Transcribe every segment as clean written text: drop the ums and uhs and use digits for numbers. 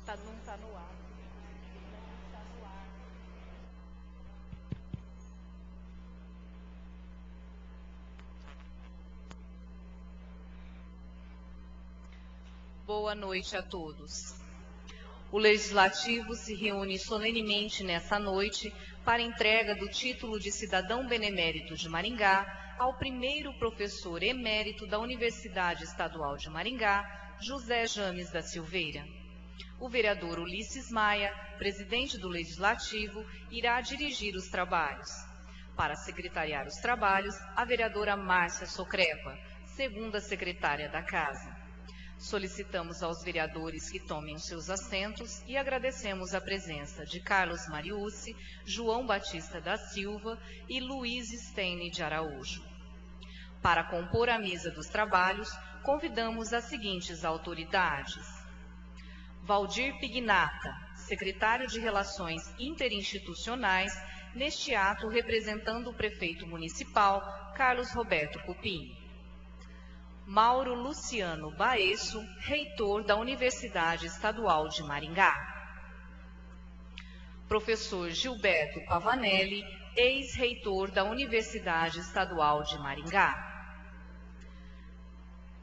Não está no ar. Está no ar. Boa noite a todos. O Legislativo se reúne solenemente nessa noite para entrega do título de cidadão benemérito de Maringá ao primeiro professor emérito da Universidade Estadual de Maringá, José James da Silveira. O vereador Ulisses Maia, presidente do Legislativo, irá dirigir os trabalhos. Para secretariar os trabalhos, a vereadora Márcia Socreva, segunda secretária da Casa. Solicitamos aos vereadores que tomem os seus assentos e agradecemos a presença de Carlos Mariucci, João Batista da Silva e Luiz Steine de Araújo. Para compor a mesa dos trabalhos, convidamos as seguintes autoridades: Valdir Pignata, secretário de Relações Interinstitucionais, neste ato representando o prefeito municipal, Carlos Roberto Cupim. Mauro Luciano Baesso, reitor da Universidade Estadual de Maringá. Professor Gilberto Pavanelli, ex-reitor da Universidade Estadual de Maringá.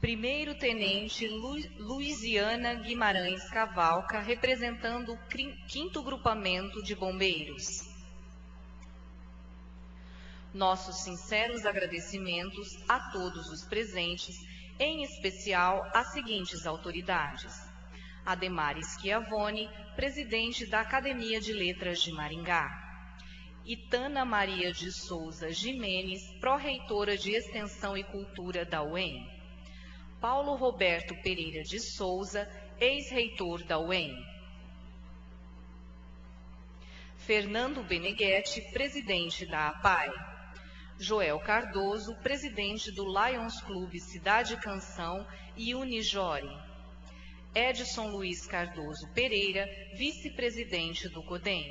Primeiro-tenente Luiziana Guimarães Cavalca, representando o 5º Grupamento de Bombeiros. Nossos sinceros agradecimentos a todos os presentes, em especial às seguintes autoridades: Ademar Schiavone, presidente da Academia de Letras de Maringá; Itana Maria de Souza Jimenez, pró-reitora de Extensão e Cultura da UEM; Paulo Roberto Pereira de Souza, ex-reitor da UEM; Fernando Beneghetti, presidente da APAE; Joel Cardoso, presidente do Lions Clube Cidade Canção e Unijore; Edson Luiz Cardoso Pereira, vice-presidente do CODEM;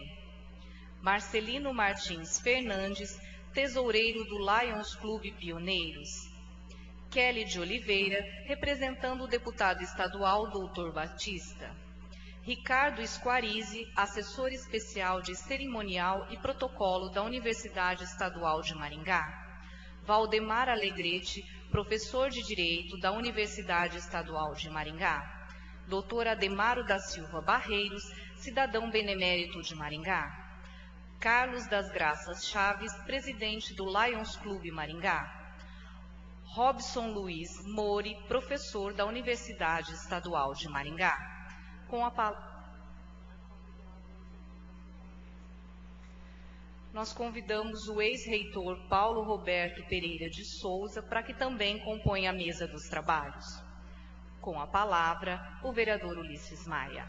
Marcelino Martins Fernandes, tesoureiro do Lions Clube Pioneiros; Kelly de Oliveira, representando o deputado estadual Dr. Batista; Ricardo Squarize, assessor especial de cerimonial e protocolo da Universidade Estadual de Maringá; Valdemar Alegrete, professor de Direito da Universidade Estadual de Maringá; Dr. Ademaro da Silva Barreiros, cidadão benemérito de Maringá; Carlos das Graças Chaves, presidente do Lions Clube Maringá; Robson Luiz Mori, professor da Universidade Estadual de Maringá. Nós convidamos o ex-reitor Paulo Roberto Pereira de Souza para que também componha a mesa dos trabalhos. Com a palavra, o vereador Ulisses Maia.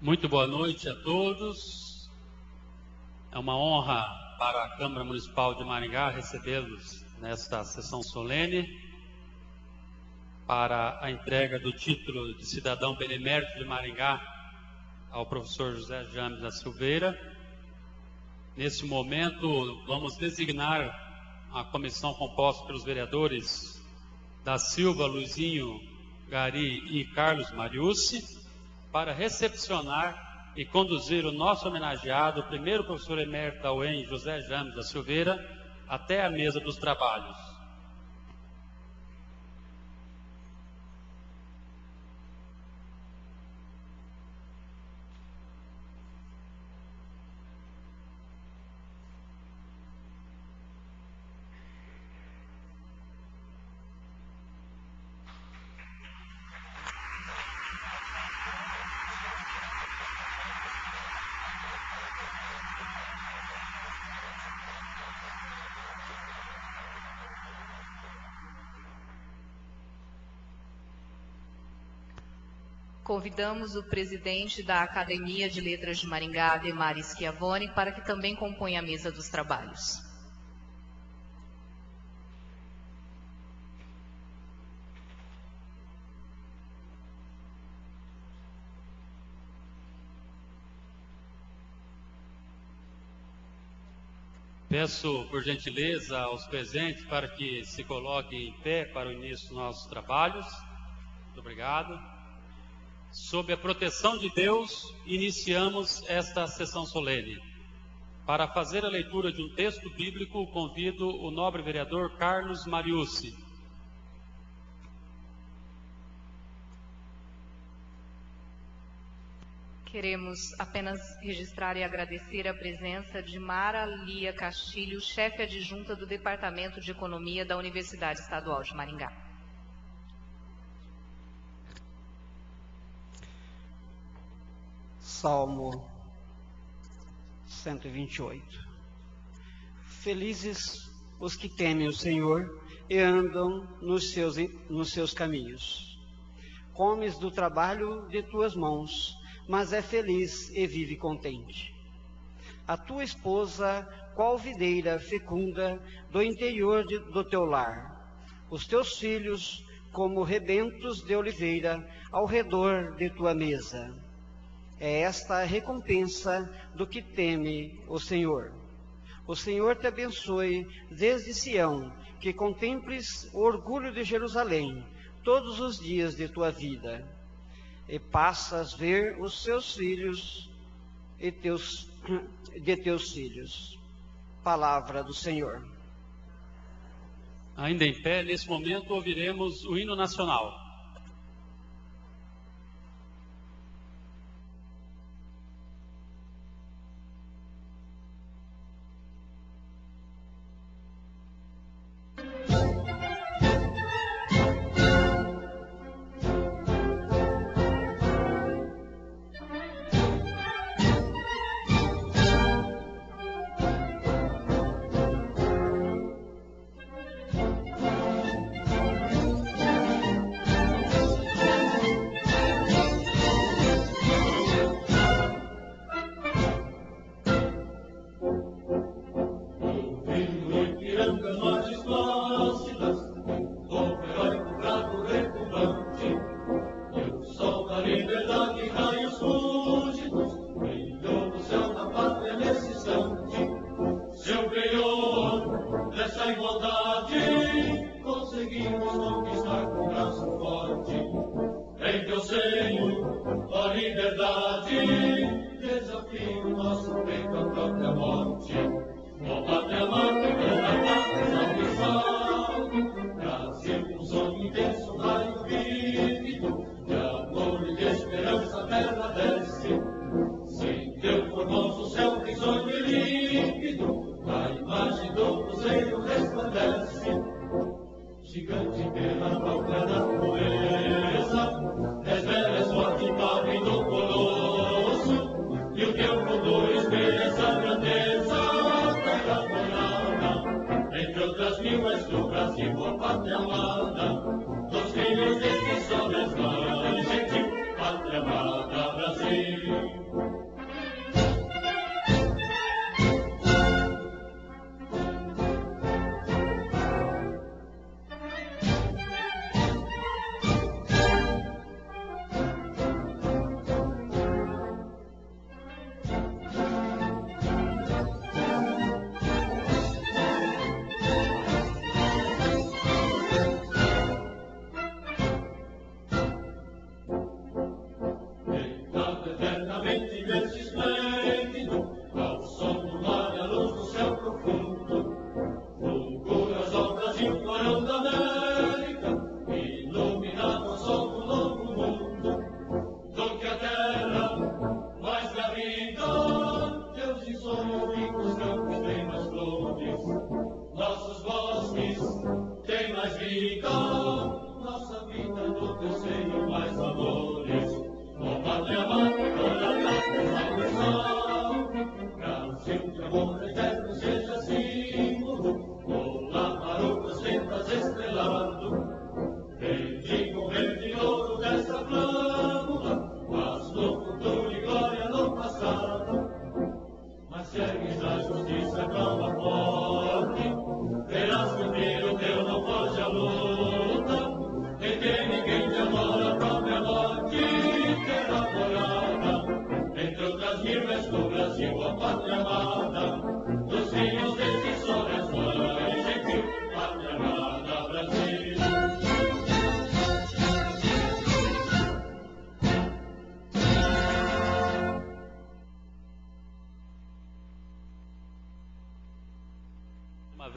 Muito boa noite a todos. É uma honra para a Câmara Municipal de Maringá recebê-los nesta sessão solene para a entrega do título de cidadão benemérito de Maringá ao professor José James da Silveira. Nesse momento, vamos designar a comissão composta pelos vereadores da Silva, Luizinho, Gari e Carlos Mariucci para recepcionar e conduzir o nosso homenageado, o primeiro professor emérito da UEM, José James da Silveira, até a mesa dos trabalhos. Convidamos o presidente da Academia de Letras de Maringá, Ademar Schiavone, para que também componha a mesa dos trabalhos. Peço, por gentileza, aos presentes para que se coloquem em pé para o início dos nossos trabalhos. obrigado. Sob a proteção de Deus, iniciamos esta sessão solene. Para fazer a leitura de um texto bíblico, convido o nobre vereador Carlos Mariucci. Queremos apenas registrar e agradecer a presença de Mara Lia Castilho, chefe adjunta do Departamento de Economia da Universidade Estadual de Maringá. Salmo 128. Felizes os que temem o Senhor e andam nos seus caminhos. Comes do trabalho de tuas mãos, mas é feliz e vive contente. A tua esposa, qual videira fecunda do interior do teu lar. Os teus filhos, como rebentos de oliveira, ao redor de tua mesa. É esta a recompensa do que teme o Senhor. O Senhor te abençoe desde Sião, que contemples o orgulho de Jerusalém todos os dias de tua vida, e passas ver os seus filhos e de teus filhos. Palavra do Senhor. Ainda em pé, nesse momento, ouviremos o hino nacional.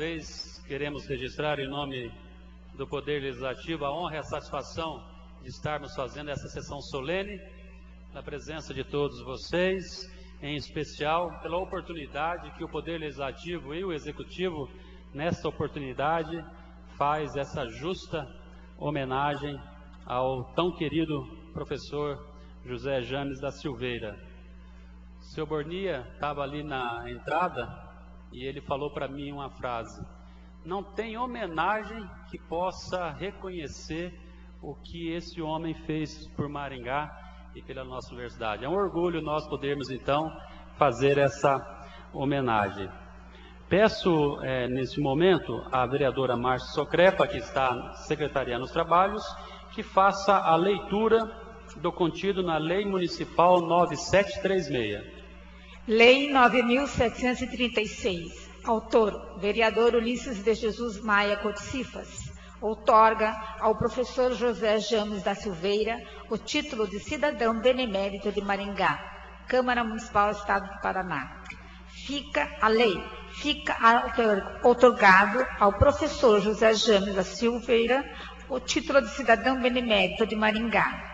vez, queremos registrar em nome do Poder Legislativo a honra e a satisfação de estarmos fazendo essa sessão solene, na presença de todos vocês, em especial pela oportunidade que o Poder Legislativo e o Executivo, nesta oportunidade, faz essa justa homenagem ao tão querido professor José James da Silveira. O senhor Bornia estava ali na entrada e ele falou para mim uma frase: não tem homenagem que possa reconhecer o que esse homem fez por Maringá e pela nossa universidade. É um orgulho nós podermos então fazer essa homenagem. Peço nesse momento à vereadora Márcia Socrepa, que está secretariando os trabalhos, que faça a leitura do contido na Lei Municipal 9736. Lei 9.736. Autor, vereador Ulisses de Jesus Maia Cotcifas. Outorga ao professor José James da Silveira o título de cidadão benemérito de Maringá, Câmara Municipal Estado do Paraná. Fica outorgado ao professor José James da Silveira o título de cidadão benemérito de Maringá.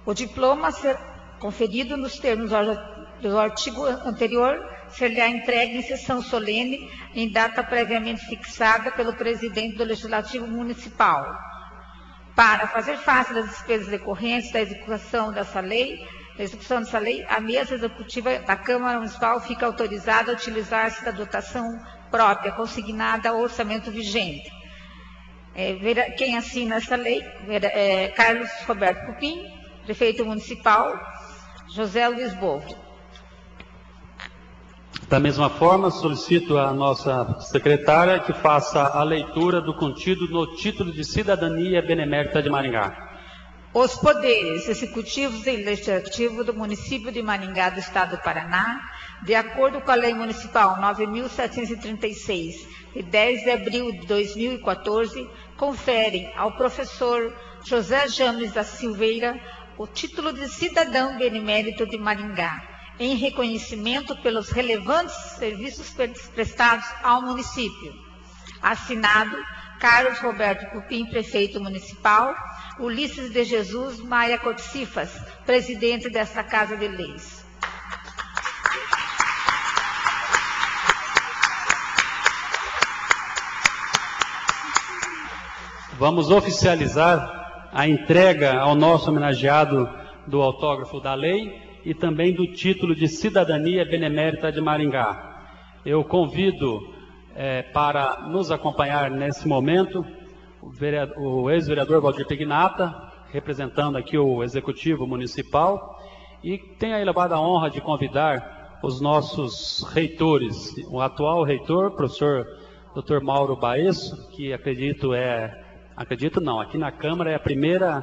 O diploma a ser conferido nos termos do artigo anterior ser-lhe entregue em sessão solene em data previamente fixada pelo presidente do Legislativo Municipal. Para fazer face das despesas decorrentes da execução dessa lei, a mesa executiva da Câmara Municipal fica autorizada a utilizar-se da dotação própria consignada ao orçamento vigente. Quem assina essa lei é Carlos Roberto Cupim, prefeito municipal, José Luiz Bovo. Da mesma forma, solicito à nossa secretária que faça a leitura do contido no título de cidadania benemérita de Maringá. Os poderes executivos e legislativos do município de Maringá, do Estado do Paraná, de acordo com a Lei Municipal 9.736, de 10 de abril de 2014, conferem ao professor José James da Silveira o título de cidadão benemérito de Maringá, em reconhecimento pelos relevantes serviços prestados ao município. Assinado Carlos Roberto Cupim, prefeito municipal, Ulisses de Jesus Maia Cotcifas, presidente desta Casa de Leis. Vamos oficializar a entrega ao nosso homenageado do autógrafo da lei e também do título de cidadania benemérita de Maringá. Eu convido para nos acompanhar nesse momento o ex-vereador Valdir Pignata, representando aqui o Executivo Municipal, e tenho a elevada honra de convidar os nossos reitores, o atual reitor, professor Dr. Mauro Baesso, que aqui na Câmara é a primeira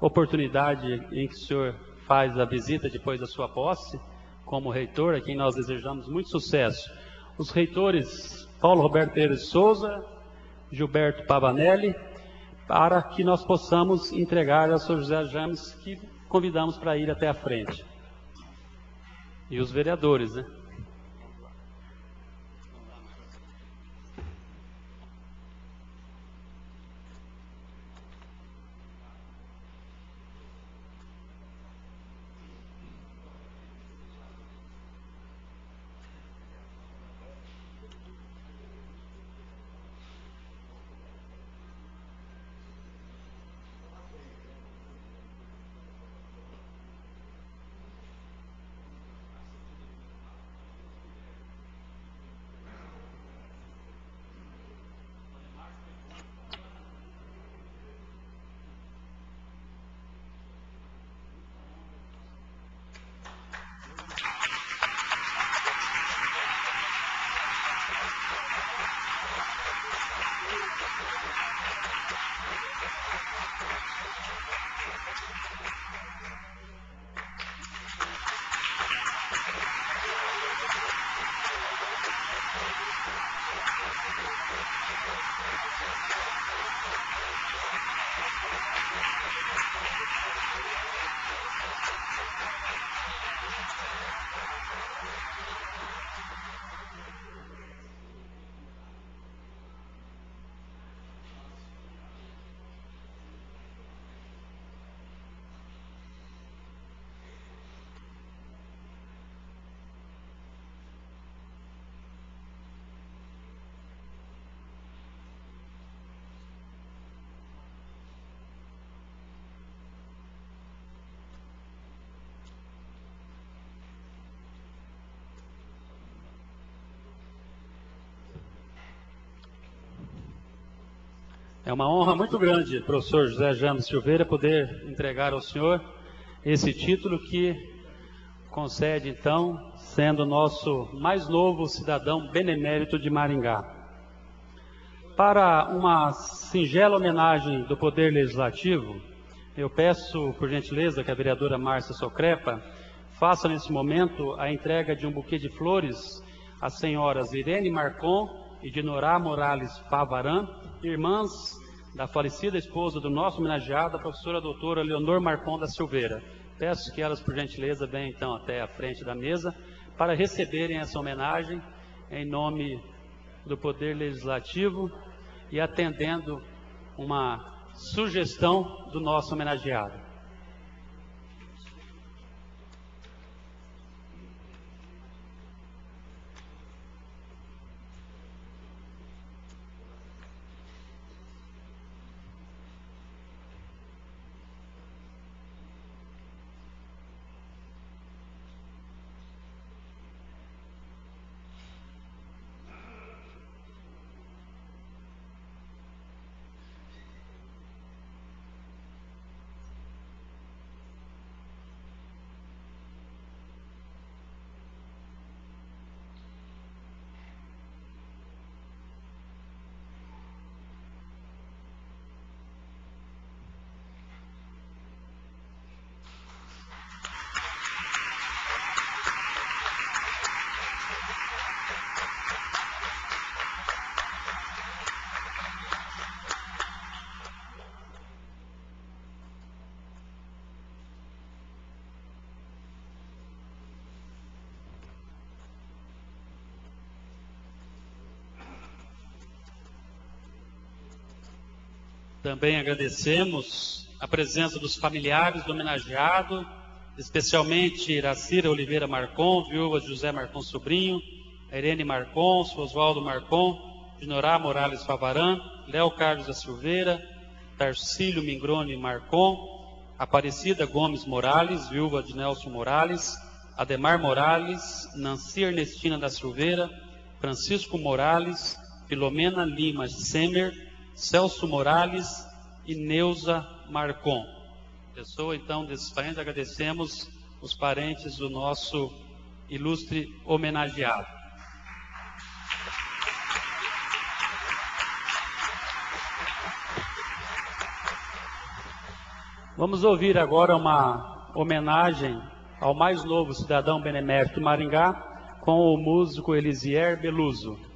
oportunidade em que o senhor faz a visita depois da sua posse como reitor, a quem nós desejamos muito sucesso. Os reitores Paulo Roberto Pereira de Souza, Gilberto Pavanelli, para que nós possamos entregar ao Sr. José James, que convidamos para ir até a frente. E os vereadores, né? É uma honra muito grande, professor José James Silveira, poder entregar ao senhor esse título que concede, então, sendo o nosso mais novo cidadão benemérito de Maringá. Para uma singela homenagem do Poder Legislativo, eu peço, por gentileza, que a vereadora Márcia Socrepa faça nesse momento a entrega de um buquê de flores às senhoras Irene Marcon e Dinorá Morales Favaran, irmãs da falecida esposa do nosso homenageado, a professora doutora Leonor Marcon da Silveira. Peço que elas, por gentileza, venham então até a frente da mesa para receberem essa homenagem em nome do Poder Legislativo e atendendo uma sugestão do nosso homenageado. Também agradecemos a presença dos familiares do homenageado, especialmente Iracira Oliveira Marcon, viúva de José Marcon Sobrinho, Irene Marcon, Oswaldo Marcon, Dinorá Morales Favaran, Léo Carlos da Silveira, Tarcílio Mingrone Marcon, Aparecida Gomes Morales, viúva de Nelson Morales, Ademar Morales, Nancy Ernestina da Silveira, Francisco Morales, Filomena Lima Semer, Celso Morales e Neuza Marcon. Pessoa, então, desses parentes, agradecemos os parentes do nosso ilustre homenageado. Vamos ouvir agora uma homenagem ao mais novo cidadão benemérito de Maringá com o músico Elisier Beluso.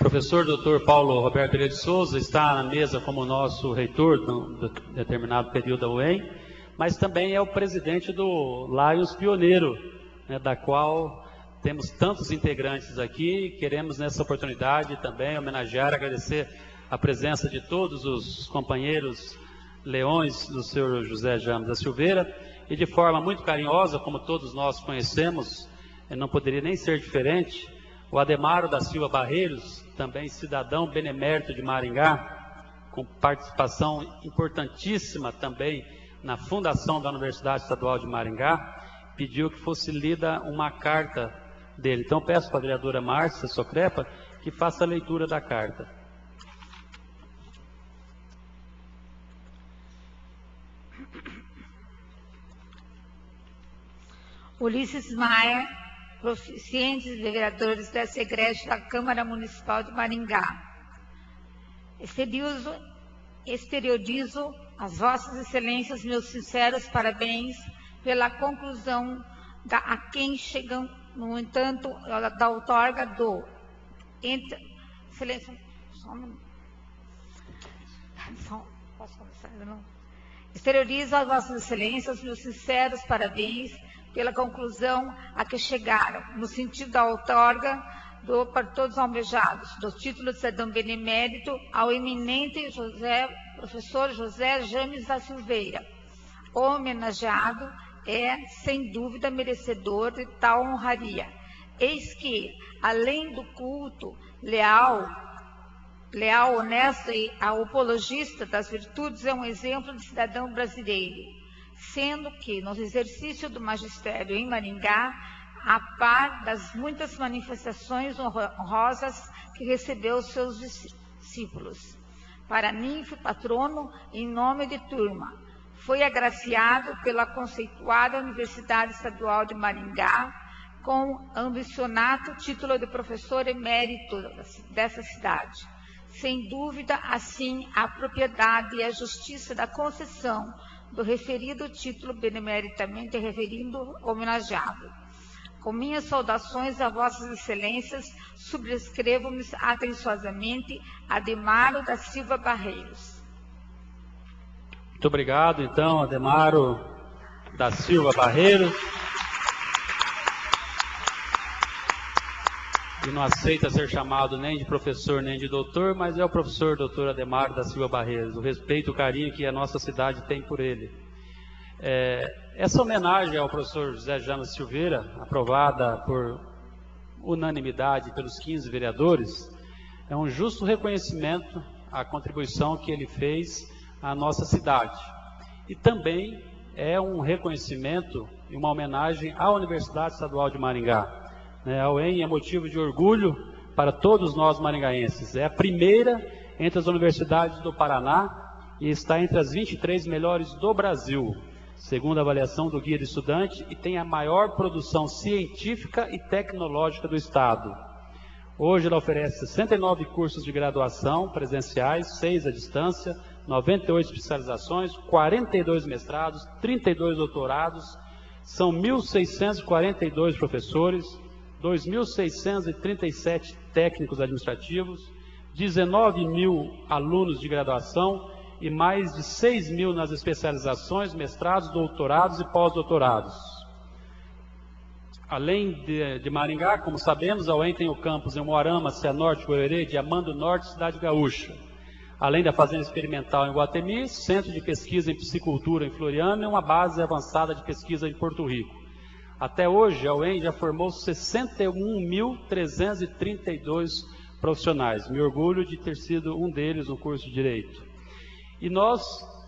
professor Dr. Paulo Roberto Pereira de Souza está na mesa como nosso reitor de determinado período da UEM, mas também é o presidente do Lions Pioneiro, né, da qual temos tantos integrantes aqui. Queremos nessa oportunidade também homenagear, agradecer a presença de todos os companheiros leões do senhor José James da Silveira, e de forma muito carinhosa, como todos nós conhecemos, não poderia nem ser diferente, o Ademaro da Silva Barreiros, também cidadão benemérito de Maringá, com participação importantíssima também na fundação da Universidade Estadual de Maringá, pediu que fosse lida uma carta dele. Então peço para a vereadora Márcia Socrepa que faça a leitura da carta. Ulisses Maia, proficientes vereadores dessa egrégia da Câmara Municipal de Maringá. Exteriorizo às vossas excelências meus sinceros parabéns pela conclusão a quem chegam, no entanto, da outorga do... Excelência, só um minuto. Posso começar? Não? Exteriorizo às vossas excelências meus sinceros parabéns pela conclusão a que chegaram, no sentido da outorga para todos almejados, do título de cidadão benemérito ao eminente professor José James da Silveira. O homenageado é, sem dúvida, merecedor de tal honraria. Eis que, além do culto leal, honesto e apologista das virtudes, é um exemplo de cidadão brasileiro, sendo que, no exercício do magistério em Maringá, a par das muitas manifestações honrosas que recebeu seus discípulos. Paraninfo, patrono, em nome de turma, foi agraciado pela conceituada Universidade Estadual de Maringá com ambicionado título de professor emérito dessa cidade. Sem dúvida, assim, a propriedade e a justiça da concessão do referido título benemeritamente referindo homenageado. Com minhas saudações a vossas excelências, subscrevo-me atenciosamente Ademaro da Silva Barreiros. Muito obrigado, então, Ademaro da Silva Barreiros. E não aceita ser chamado nem de professor nem de doutor, mas é o professor doutor Ademaro da Silva Barreiros. O respeito e o carinho que a nossa cidade tem por ele. Essa homenagem ao professor José James Silveira, aprovada por unanimidade pelos 15 vereadores, é um justo reconhecimento à contribuição que ele fez à nossa cidade. E também é um reconhecimento e uma homenagem à Universidade Estadual de Maringá. A UEM é motivo de orgulho para todos nós maringaenses. É a primeira entre as universidades do Paraná e está entre as 23 melhores do Brasil, segundo a avaliação do Guia do Estudante, e tem a maior produção científica e tecnológica do Estado. Hoje ela oferece 69 cursos de graduação presenciais, 6 à distância, 98 especializações, 42 mestrados, 32 doutorados, são 1.642 professores, 2.637 técnicos administrativos, 19 mil alunos de graduação e mais de 6 mil nas especializações, mestrados, doutorados e pós-doutorados. Além de Maringá, como sabemos, a UEM tem o campus em Moarama, Cianorte, Goiorê, Diamant do Norte e Cidade Gaúcha. Além da fazenda experimental em Guatemi, centro de pesquisa em piscicultura em Floriano e uma base avançada de pesquisa em Porto Rico. Até hoje, a UEM já formou 61.332 profissionais. Me orgulho de ter sido um deles no curso de Direito. E nós,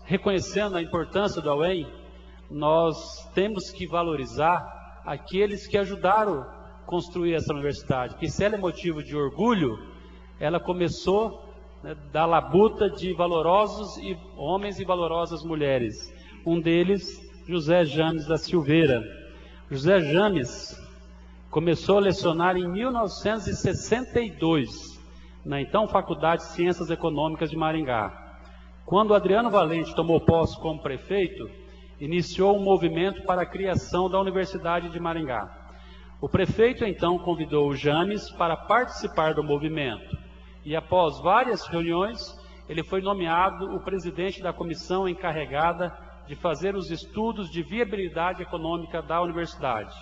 reconhecendo a importância da UEM, nós temos que valorizar aqueles que ajudaram a construir essa universidade. Porque se ela é motivo de orgulho, ela começou da labuta de valorosos homens e valorosas mulheres. Um deles, José James da Silveira. José James começou a lecionar em 1962, na então Faculdade de Ciências Econômicas de Maringá. Quando Adriano Valente tomou posse como prefeito, iniciou um movimento para a criação da Universidade de Maringá. O prefeito então convidou o James para participar do movimento. e após várias reuniões, ele foi nomeado o presidente da comissão encarregada de fazer os estudos de viabilidade econômica da universidade.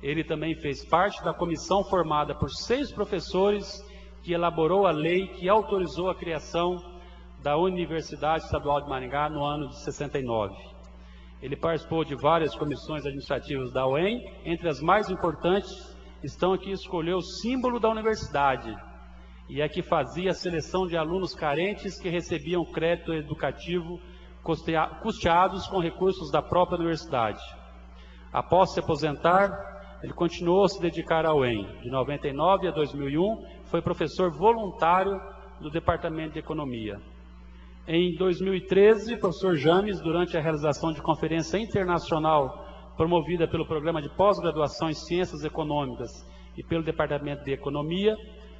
Ele também fez parte da comissão formada por 6 professores que elaborou a lei que autorizou a criação da Universidade Estadual de Maringá no ano de 69. Ele participou de várias comissões administrativas da UEM, entre as mais importantes estão aqui escolher o símbolo da universidade, e a que fazia a seleção de alunos carentes que recebiam crédito educativo custeados com recursos da própria universidade. Após se aposentar, ele continuou a se dedicar ao UEM. De 99 a 2001, foi professor voluntário do Departamento de Economia. Em 2013, o professor James, durante a realização de conferência internacional promovida pelo Programa de Pós-Graduação em Ciências Econômicas e pelo Departamento de Economia,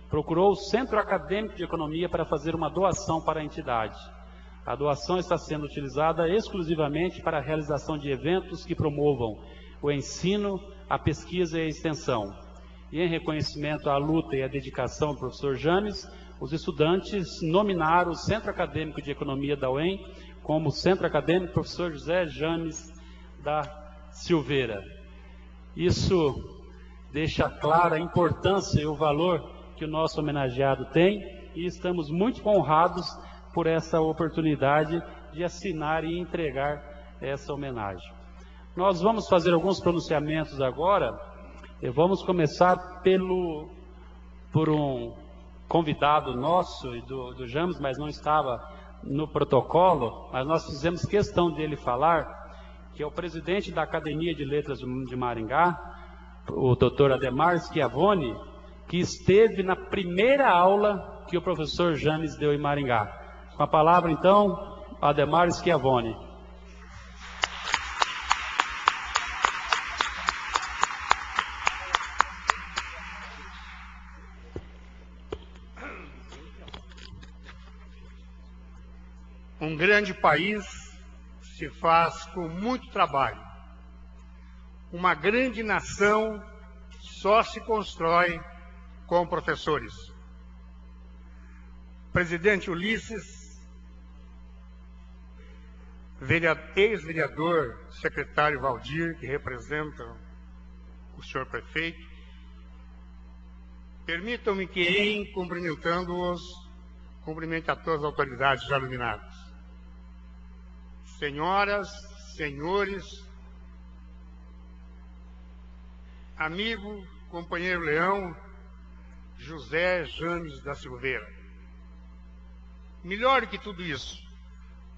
procurou o Centro Acadêmico de Economia para fazer uma doação para a entidade. A doação está sendo utilizada exclusivamente para a realização de eventos que promovam o ensino, a pesquisa e a extensão. E em reconhecimento à luta e à dedicação do professor James, os estudantes nominaram o Centro Acadêmico de Economia da UEM como Centro Acadêmico Professor José James da Silveira. Isso deixa clara a importância e o valor que o nosso homenageado tem, e estamos muito honrados por essa oportunidade de assinar e entregar essa homenagem. Nós vamos fazer alguns pronunciamentos agora, e vamos começar por um convidado nosso, do James, mas não estava no protocolo, mas nós fizemos questão dele falar, que é o presidente da Academia de Letras de Maringá, o Dr. Ademar Schiavone, que esteve na primeira aula que o professor James deu em Maringá. Com a palavra, então, Ademar Schiavone. Um grande país se faz com muito trabalho. Uma grande nação só se constrói com professores. Presidente Ulisses, ex-vereador, secretário Valdir, que representa o senhor prefeito, permitam-me que, em cumprimentando-os, cumprimente a todas as autoridades já iluminadas. Senhoras, senhores, amigo, companheiro Leão, José James da Silveira. Melhor que tudo isso,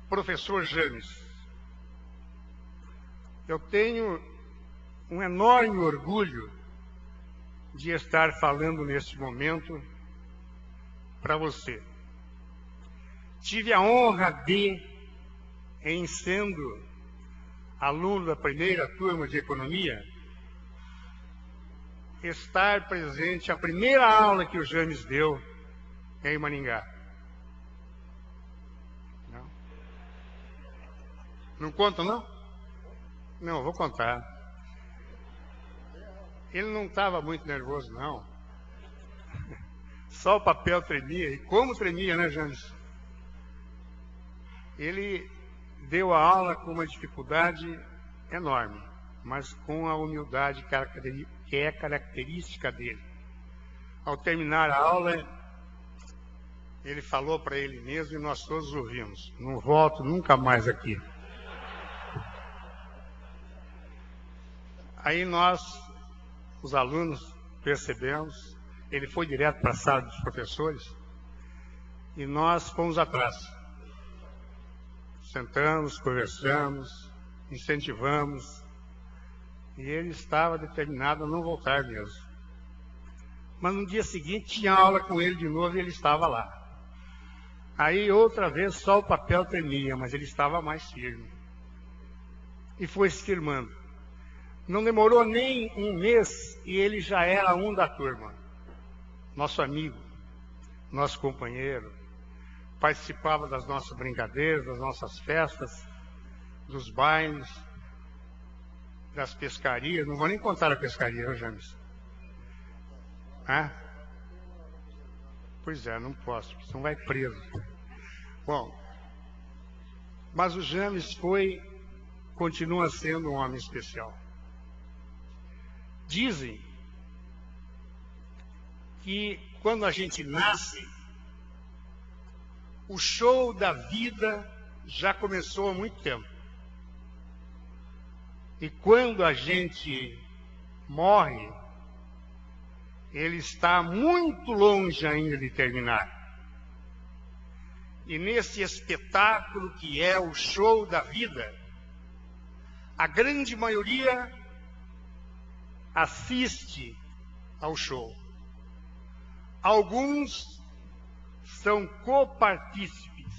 professor James, eu tenho um enorme orgulho de estar falando neste momento para você. Tive a honra de, em sendo aluno da primeira turma de Economia, estar presente a primeira aula que o James deu em Maringá. Não conta, não? Não, vou contar. Ele não estava muito nervoso, não. Só o papel tremia. E como tremia, né, James? Ele deu a aula com uma dificuldade enorme, mas com a humildade que é característica dele. Ao terminar a aula, ele falou para ele mesmo e nós todos ouvimos: não volto nunca mais aqui. Aí nós, os alunos, percebemos, ele foi direto para a sala dos professores e nós fomos atrás. Sentamos, conversamos, incentivamos, e ele estava determinado a não voltar mesmo. Mas no dia seguinte tinha aula com ele de novo e ele estava lá. Aí outra vez só o papel tremia, mas ele estava mais firme. E foi se firmando. Não demorou nem um mês e ele já era um da turma. Nosso amigo, nosso companheiro, participava das nossas brincadeiras, das nossas festas, dos bailes, das pescarias. Não vou nem contar a pescaria, James. Pois é, não posso, porque senão vai preso. Bom, mas o James continua sendo um homem especial. Dizem que quando a gente nasce, o show da vida já começou há muito tempo. E quando a gente morre, ele está muito longe ainda de terminar. E nesse espetáculo que é o show da vida, a grande maioria assiste ao show. Alguns são copartícipes.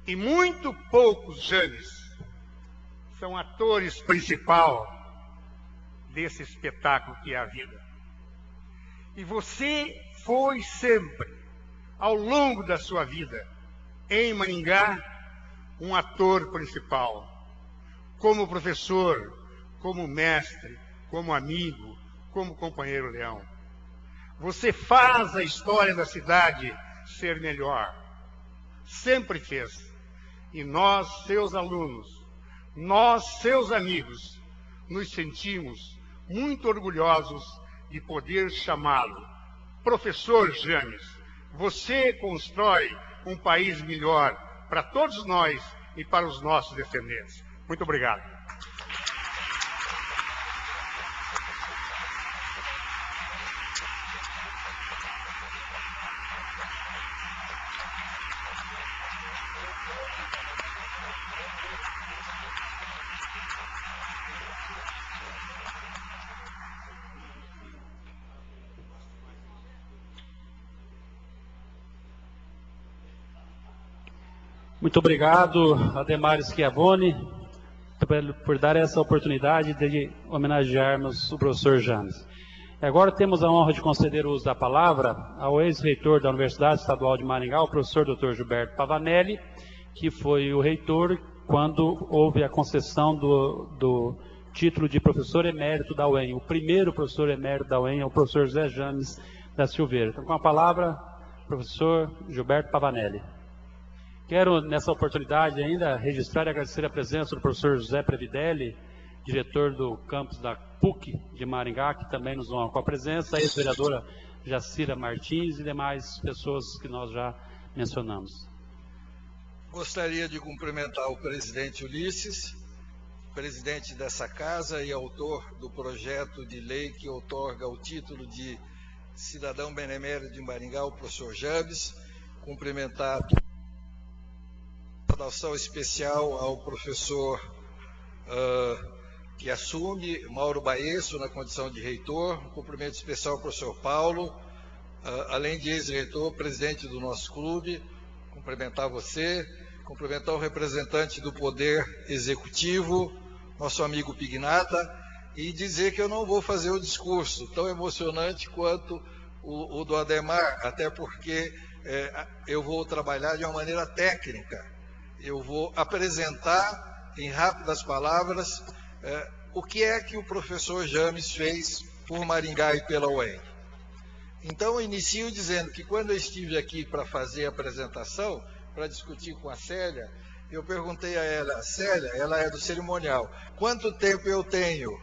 E muito poucos, James, são atores principais desse espetáculo que é a vida. E você foi sempre, ao longo da sua vida, em Maringá, um ator principal. Como professor, como mestre, como amigo, como companheiro leão. Você faz a história da cidade ser melhor. Sempre fez. E nós, seus alunos, nós, seus amigos, nos sentimos muito orgulhosos de poder chamá-lo. Professor James, você constrói um país melhor para todos nós e para os nossos descendentes. Muito obrigado. Muito obrigado, Ademar Schiavone, por dar essa oportunidade de homenagearmos o professor James. Agora temos a honra de conceder o uso da palavra ao ex-reitor da Universidade Estadual de Maringá, o professor Dr. Gilberto Pavanelli, que foi o reitor quando houve a concessão do título de professor emérito da UEM. O primeiro professor emérito da UEM é o professor José James da Silveira. Então, com a palavra, professor Gilberto Pavanelli. Quero, nessa oportunidade ainda, registrar e agradecer a presença do professor José Previdelli, diretor do campus da PUC de Maringá, que também nos honra com a presença, a ex-vereadora Jacira Martins e demais pessoas que nós já mencionamos. Gostaria de cumprimentar o presidente Ulisses, presidente dessa casa e autor do projeto de lei que outorga o título de cidadão benemérito de Maringá, o professor James, cumprimentar saudação especial ao professor que assume, Mauro Baesso, na condição de reitor, um cumprimento especial ao professor Paulo, além de ex-reitor, presidente do nosso clube, cumprimentar você, cumprimentar o representante do Poder Executivo, nosso amigo Pignata, e dizer que eu não vou fazer o discurso tão emocionante quanto o do Ademar, até porque eu vou trabalhar de uma maneira técnica. Eu vou apresentar, em rápidas palavras, o que é que o professor James fez por Maringá e pela UEM. Então, eu inicio dizendo que quando eu estive aqui para fazer a apresentação, para discutir com a Célia, eu perguntei a ela, Célia, ela é do cerimonial, quanto tempo eu tenho?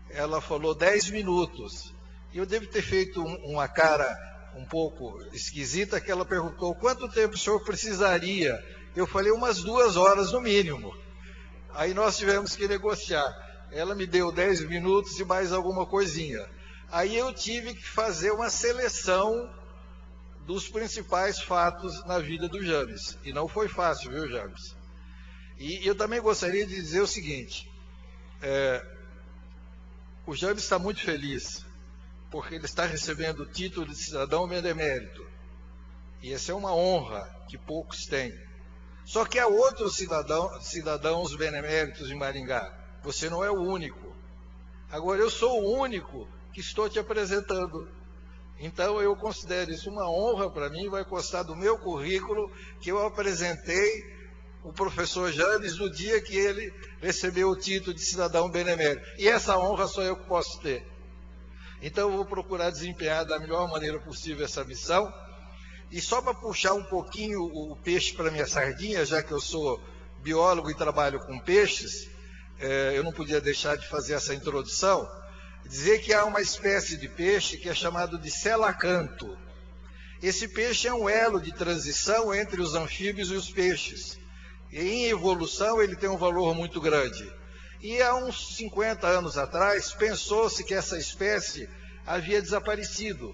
Ela falou 10 minutos. E eu devo ter feito uma cara um pouco esquisita, que ela perguntou, quanto tempo o senhor precisaria? Eu falei, umas 2 horas no mínimo. Aí nós tivemos que negociar. Ela me deu 10 minutos e mais alguma coisinha. Aí eu tive que fazer uma seleção dos principais fatos na vida do James. E não foi fácil, viu, James? E eu também gostaria de dizer o seguinte. O James está muito feliz, porque ele está recebendo o título de cidadão benemérito. E essa é uma honra que poucos têm. Só que há outros cidadãos beneméritos de Maringá. Você não é o único. Agora, eu sou o único que estou te apresentando. Então, eu considero isso uma honra para mim, vai constar do meu currículo, que eu apresentei o professor James no dia que ele recebeu o título de cidadão benemérito. E essa honra só eu que posso ter. Então eu vou procurar desempenhar da melhor maneira possível essa missão. E só para puxar um pouquinho o peixe para minha sardinha, já que eu sou biólogo e trabalho com peixes, eu não podia deixar de fazer essa introdução, dizer que há uma espécie de peixe que é chamado de selacanto. Esse peixe é um elo de transição entre os anfíbios e os peixes. E em evolução ele tem um valor muito grande. E há uns 50 anos atrás, pensou-se que essa espécie havia desaparecido.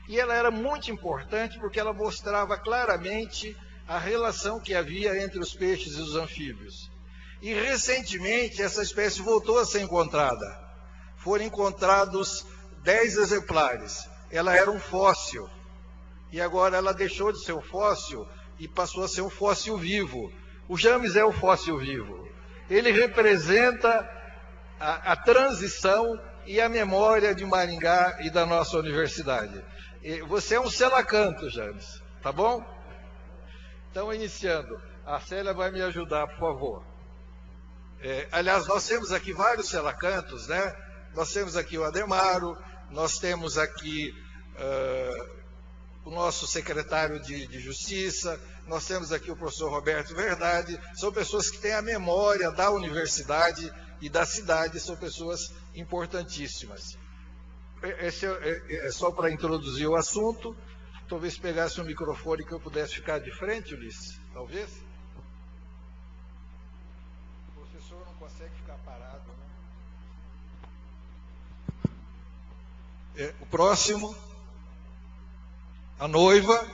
E ela era muito importante porque ela mostrava claramente a relação que havia entre os peixes e os anfíbios. E recentemente essa espécie voltou a ser encontrada. Foram encontrados 10 exemplares. Ela era um fóssil. E agora ela deixou de ser um fóssil e passou a ser um fóssil vivo. O James é o fóssil vivo. Ele representa a transição e a memória de Maringá e da nossa universidade. Você é um selacanto, James, tá bom? Então, iniciando, a Célia vai me ajudar, por favor. Aliás, nós temos aqui vários selacantos, né? Nós temos aqui o Ademaro, nós temos aqui o nosso secretário de Justiça, nós temos aqui o professor Roberto Verdade, são pessoas que têm a memória da universidade e da cidade, são pessoas importantíssimas. Esse é só para introduzir o assunto. Talvez pegasse um microfone que eu pudesse ficar de frente, Ulisses, talvez? O professor não consegue ficar parado, né? O próximo, a noiva,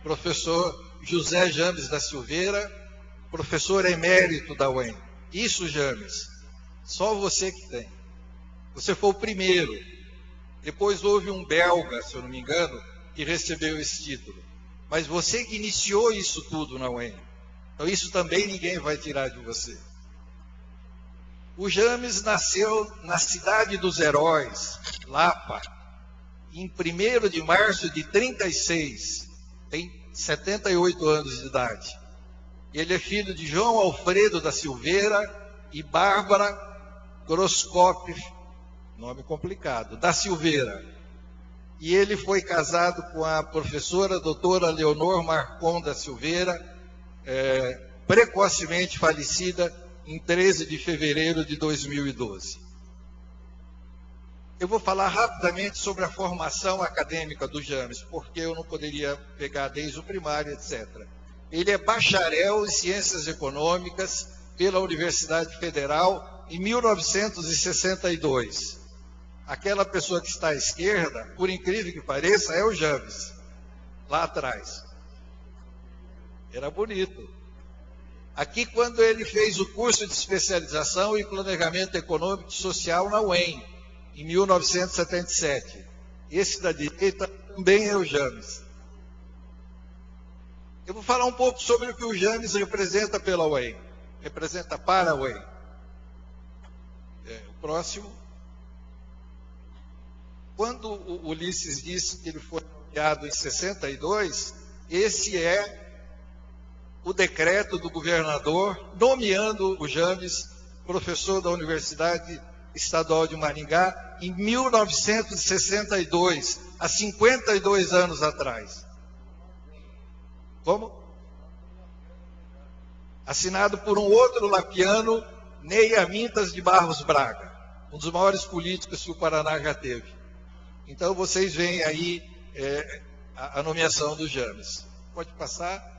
professor José James da Silveira, professor emérito da UEM. Isso, James, só você que tem. Você foi o primeiro. Depois houve um belga, se eu não me engano, que recebeu esse título. Mas você que iniciou isso tudo na UEM. Então isso também ninguém vai tirar de você. O James nasceu na cidade dos heróis, Lapa, em 1º de março de 36. Tem 78 anos de idade. Ele é filho de João Alfredo da Silveira e Bárbara Groscop, nome complicado, da Silveira. E ele foi casado com a professora doutora Leonor Marcon da Silveira, precocemente falecida em 13 de fevereiro de 2012. Eu vou falar rapidamente sobre a formação acadêmica do James, porque eu não poderia pegar desde o primário, etc. Ele é bacharel em Ciências Econômicas pela Universidade Federal em 1962. Aquela pessoa que está à esquerda, por incrível que pareça, é o James, lá atrás. Era bonito. Aqui, quando ele fez o curso de especialização em Planejamento Econômico e Social na UEM, em 1977. Esse da direita também é o James. Eu vou falar um pouco sobre o que o James representa pela UEM, representa para a UEM. O próximo. Quando o Ulisses disse que ele foi nomeado em 62, esse é o decreto do governador nomeando o James professor da Universidade Estadual de Maringá em 1962, há 52 anos atrás. Como? Assinado por um outro lapiano, Ney Amintas de Barros Braga, um dos maiores políticos que o Paraná já teve. Então vocês veem aí a nomeação do James. Pode passar?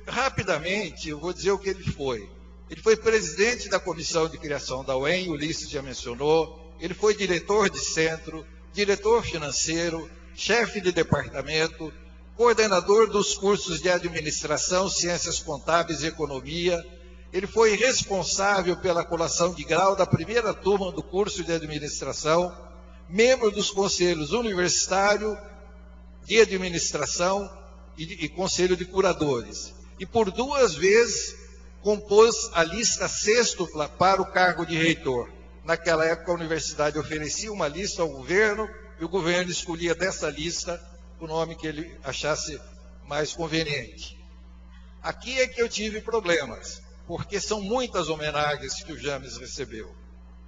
Rapidamente, eu vou dizer o que ele foi. Ele foi presidente da comissão de criação da UEM, o Ulisses já mencionou. Ele foi diretor de centro, diretor financeiro, chefe de departamento, coordenador dos cursos de administração, ciências contábeis e economia. Ele foi responsável pela colação de grau da primeira turma do curso de administração, membro dos conselhos universitário, de administração e conselho de curadores. E por 2 vezes compôs a lista sextupla para o cargo de reitor. Naquela época a universidade oferecia uma lista ao governo e o governo escolhia dessa lista o nome que ele achasse mais conveniente. Aqui é que eu tive problemas, porque são muitas homenagens que o James recebeu.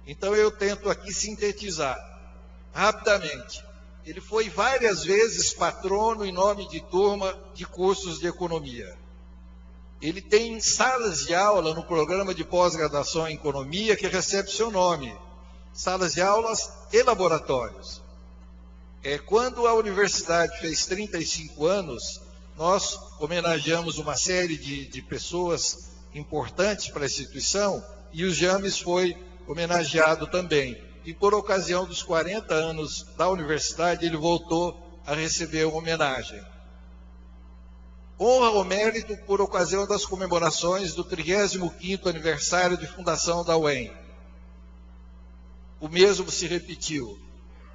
Então eu tento aqui sintetizar. Rapidamente. Ele foi várias vezes patrono em nome de turma de cursos de economia. Ele tem salas de aula no programa de pós-graduação em economia que recebe seu nome. Salas de aulas e laboratórios. Quando a universidade fez 35 anos, nós homenageamos uma série de pessoas importantes para a instituição e o James foi homenageado também. E por ocasião dos 40 anos da universidade, ele voltou a receber uma homenagem. Honra ao mérito por ocasião das comemorações do 35º aniversário de fundação da UEM. O mesmo se repetiu.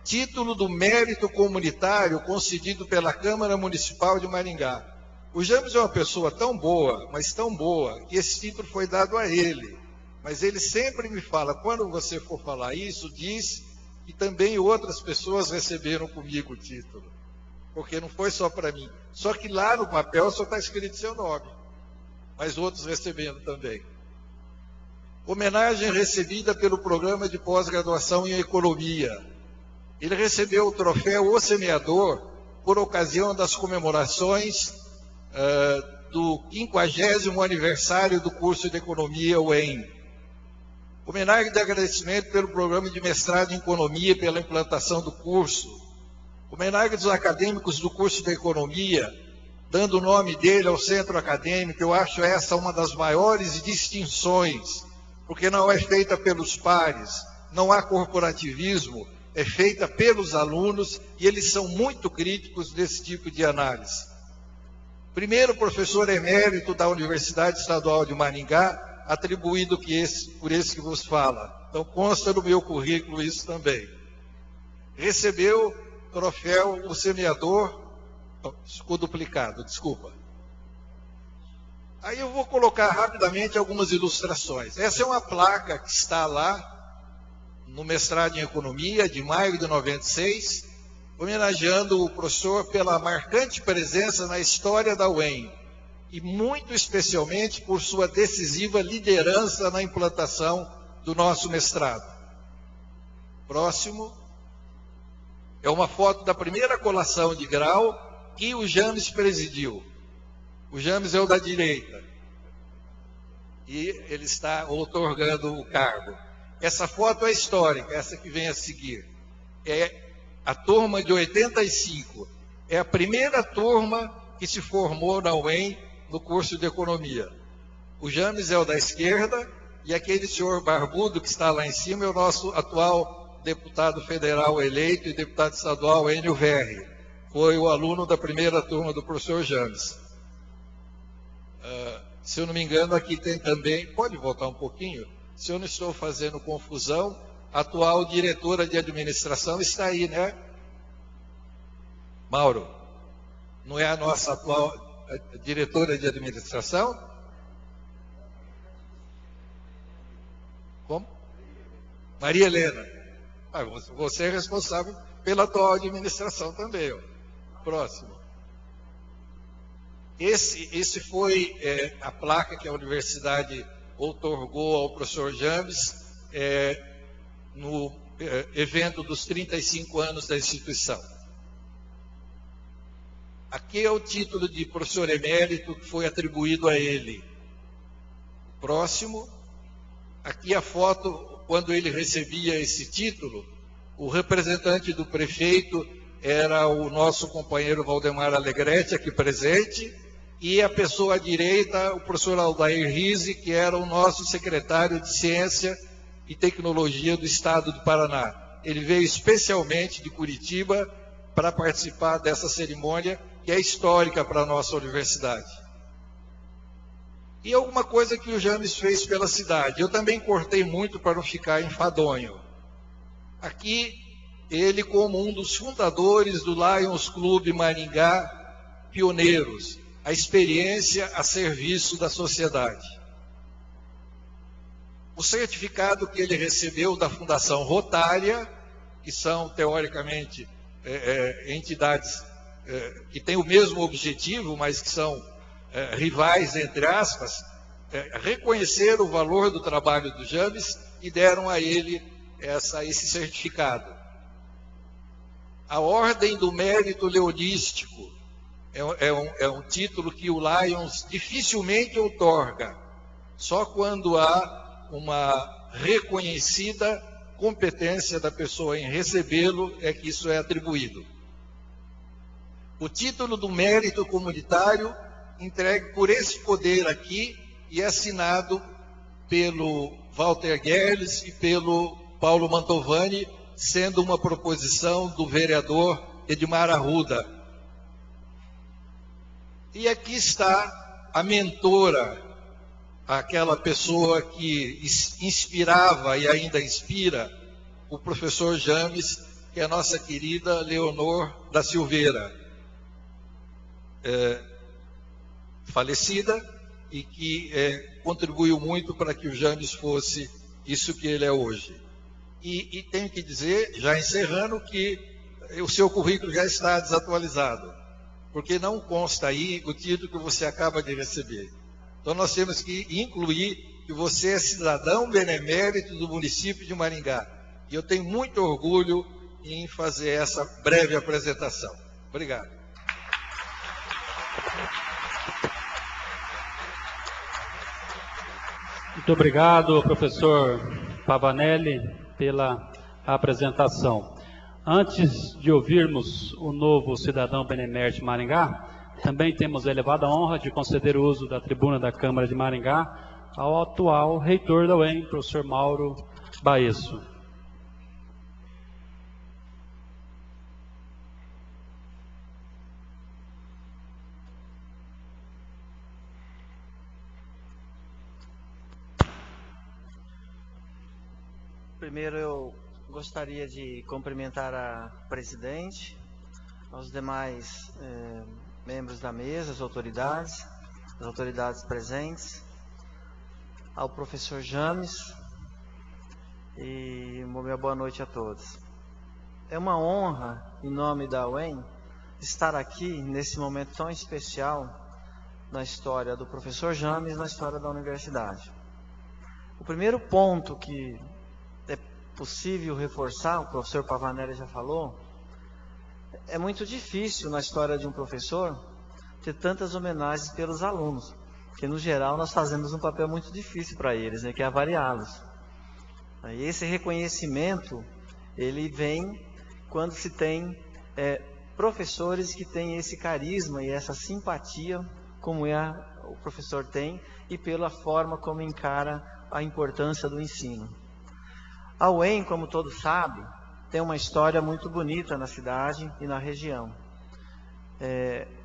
Título do mérito comunitário concedido pela Câmara Municipal de Maringá. O James é uma pessoa tão boa, mas tão boa, que esse título foi dado a ele. Mas ele sempre me fala, quando você for falar isso, diz que também outras pessoas receberam comigo o título. Porque não foi só para mim. Só que lá no papel só está escrito seu nome. Mas outros recebendo também. Homenagem recebida pelo programa de pós-graduação em economia. Ele recebeu o troféu O Semeador por ocasião das comemorações do 50º aniversário do curso de economia UEM. Homenagem de agradecimento pelo programa de mestrado em economia e pela implantação do curso. Homenagem dos acadêmicos do curso de economia, dando o nome dele ao centro acadêmico. Eu acho essa uma das maiores distinções, porque não é feita pelos pares, não há corporativismo, é feita pelos alunos e eles são muito críticos desse tipo de análise. Primeiro professor emérito da Universidade Estadual de Maringá, atribuído por esse que vos fala. Então consta no meu currículo isso também. Recebeu troféu O Semeador, ficou duplicado, desculpa. Aí eu vou colocar rapidamente algumas ilustrações. Essa é uma placa que está lá no mestrado em economia, de maio de 96, homenageando o professor pela marcante presença na história da UEM. E muito especialmente por sua decisiva liderança na implantação do nosso mestrado. Próximo. É uma foto da primeira colação de grau que o James presidiu. O James é o da direita. E ele está outorgando o cargo. Essa foto é histórica, essa que vem a seguir. É a turma de 85. É a primeira turma que se formou na UEM no curso de economia. O James é o da esquerda e aquele senhor barbudo que está lá em cima é o nosso atual deputado federal eleito e deputado estadual Enio Verri. Foi o aluno da primeira turma do professor James. Se eu não me engano, aqui tem também, pode voltar um pouquinho? Se eu não estou fazendo confusão, a atual diretora de administração está aí, né? Mauro, não é a nossa atual diretora de administração? Como? Maria Helena. Você é responsável pela atual administração também. Ó. Próximo. Esse foi a placa que a universidade outorgou ao professor James no evento dos 35 anos da instituição. Aqui é o título de professor emérito que foi atribuído a ele. Próximo. Aqui a foto, quando ele recebia esse título, o representante do prefeito era o nosso companheiro Valdemar Alegretti, aqui presente, e a pessoa à direita, o professor Aldair Rizzi, que era o nosso secretário de Ciência e Tecnologia do Estado do Paraná. Ele veio especialmente de Curitiba para participar dessa cerimônia, que é histórica para a nossa universidade. E alguma coisa que o James fez pela cidade. Eu também cortei muito para não ficar enfadonho. Aqui, ele como um dos fundadores do Lions Club Maringá, pioneiros, a experiência a serviço da sociedade. O certificado que ele recebeu da Fundação Rotária, que são, teoricamente, entidades que têm o mesmo objetivo, mas que são rivais, entre aspas, reconheceram o valor do trabalho do James e deram a ele esse certificado. A Ordem do Mérito Leonístico é um título que o Lions dificilmente outorga, só quando há uma reconhecida competência da pessoa em recebê-lo é que isso é atribuído. O título do Mérito Comunitário, entregue por esse poder aqui e assinado pelo Walter Guerles e pelo Paulo Mantovani, sendo uma proposição do vereador Edmar Arruda. E aqui está a mentora, aquela pessoa que inspirava e ainda inspira o professor James, que é a nossa querida Leonor da Silveira, falecida, e que contribuiu muito para que o James fosse isso que ele é hoje. E tenho que dizer, já encerrando, que o seu currículo já está desatualizado, porque não consta aí o título que você acaba de receber. Então nós temos que incluir que você é cidadão benemérito do município de Maringá. E eu tenho muito orgulho em fazer essa breve apresentação. Obrigado. Muito obrigado, professor Pavanelli, pela apresentação. Antes de ouvirmos o novo cidadão benemérito de Maringá, também temos a elevada honra de conceder o uso da tribuna da Câmara de Maringá ao atual reitor da UEM, professor Mauro Baesso. Primeiro eu gostaria de cumprimentar a presidente, aos demais membros da mesa, as autoridades presentes, ao professor James e uma boa noite a todos. É uma honra, em nome da UEM, estar aqui nesse momento tão especial na história do professor James, na história da universidade. O primeiro ponto que é possível reforçar, o professor Pavanelli já falou, é muito difícil na história de um professor ter tantas homenagens pelos alunos, porque no geral nós fazemos um papel muito difícil para eles, né, que é avaliá-los. E esse reconhecimento, ele vem quando se tem professores que têm esse carisma e essa simpatia, como o professor tem, e pela forma como encara a importância do ensino. A UEM, como todos sabem, tem uma história muito bonita na cidade e na região.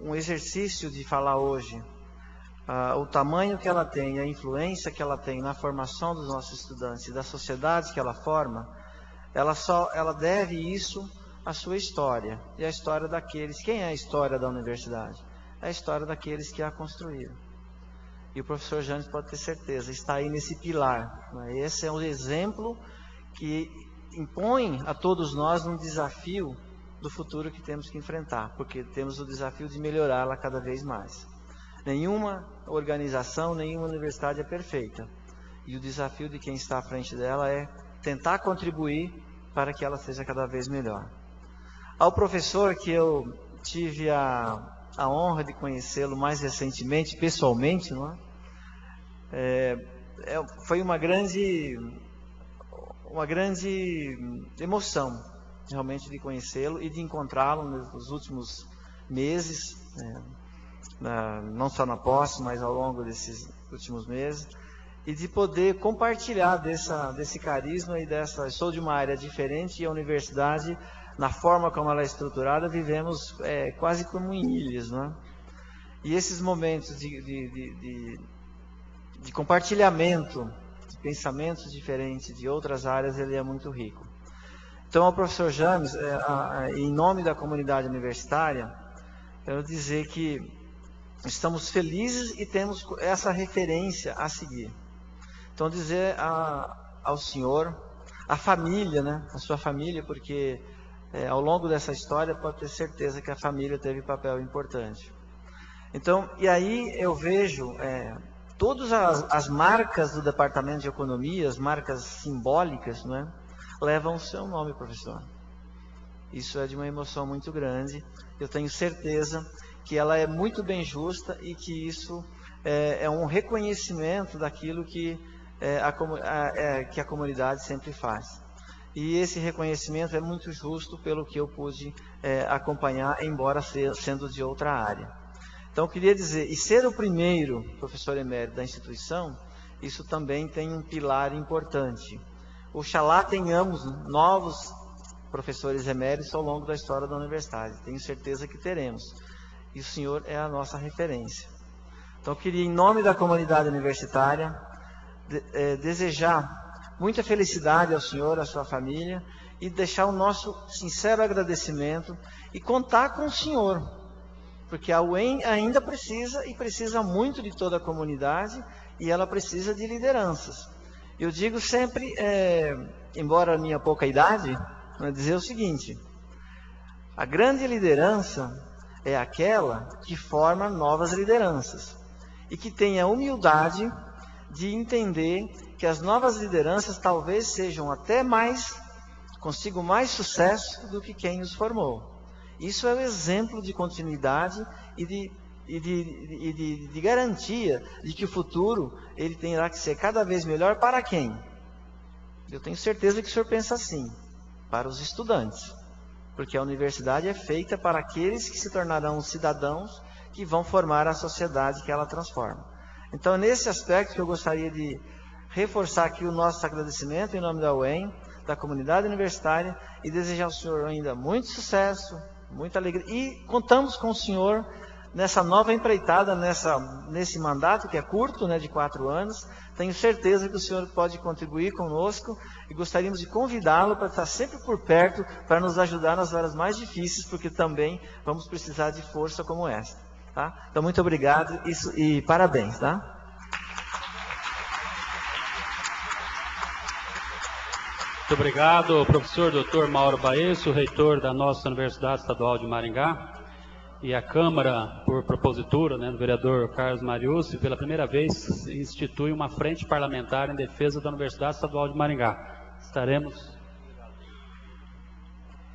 Um exercício de falar hoje, o tamanho que ela tem, a influência que ela tem na formação dos nossos estudantes e da sociedade que ela forma, ela deve isso à sua história e à história daqueles. Quem é a história da universidade? É a história daqueles que a construíram. E o professor James pode ter certeza, está aí nesse pilar. Esse é um exemplo que impõe a todos nós um desafio do futuro que temos que enfrentar, porque temos o desafio de melhorá-la cada vez mais. Nenhuma organização, nenhuma universidade é perfeita, e o desafio de quem está à frente dela é tentar contribuir para que ela seja cada vez melhor. Ao professor, que eu tive a honra de conhecê-lo mais recentemente, pessoalmente, não é? Foi uma grande emoção, realmente, de conhecê-lo e de encontrá-lo nos últimos meses, não só na posse, mas ao longo desses últimos meses, e de poder compartilhar desse carisma e dessa... Sou de uma área diferente e a universidade, na forma como ela é estruturada, vivemos quase como em ilhas, não é? E esses momentos de compartilhamento de pensamentos diferentes de outras áreas, ele é muito rico. Então, ao professor James, em nome da comunidade universitária, quero dizer que estamos felizes e temos essa referência a seguir. Então, dizer ao senhor, à família, né, a sua família, porque ao longo dessa história pode ter certeza que a família teve papel importante. Então, e aí eu vejo todas as marcas do Departamento de Economia, as marcas simbólicas, não é, levam o seu nome, professor. Isso é de uma emoção muito grande. Eu tenho certeza que ela é muito bem justa e que isso é um reconhecimento daquilo que a comunidade sempre faz. E esse reconhecimento é muito justo pelo que eu pude acompanhar, embora sendo de outra área. Então, eu queria dizer, e ser o primeiro professor emérito da instituição, isso também tem um pilar importante. Oxalá tenhamos novos professores eméritos ao longo da história da universidade. Tenho certeza que teremos. E o senhor é a nossa referência. Então, eu queria, em nome da comunidade universitária, desejar muita felicidade ao senhor, à sua família, e deixar o nosso sincero agradecimento e contar com o senhor, porque a UEM ainda precisa muito de toda a comunidade, e ela precisa de lideranças. Eu digo sempre, embora a minha pouca idade, dizer o seguinte: a grande liderança é aquela que forma novas lideranças e que tem a humildade de entender que as novas lideranças talvez sejam até consigam mais sucesso do que quem os formou. Isso é o exemplo de continuidade e de garantia de que o futuro ele terá que ser cada vez melhor para quem? Eu tenho certeza que o senhor pensa assim: para os estudantes, porque a universidade é feita para aqueles que se tornarão cidadãos que vão formar a sociedade que ela transforma. Então, é nesse aspecto que eu gostaria de reforçar aqui o nosso agradecimento em nome da UEM, da comunidade universitária, e desejar ao senhor ainda muito sucesso, muita alegria, e contamos com o senhor nessa nova empreitada, nesse mandato que é curto, de 4 anos. Tenho certeza que o senhor pode contribuir conosco e gostaríamos de convidá-lo para estar sempre por perto, para nos ajudar nas horas mais difíceis, porque também vamos precisar de força como esta. Tá? Então, muito obrigado e parabéns. Tá? Muito obrigado, professor Dr. Mauro Baesso, reitor da nossa Universidade Estadual de Maringá, e a Câmara, por propositura do vereador Carlos Mariucci, pela primeira vez institui uma frente parlamentar em defesa da Universidade Estadual de Maringá.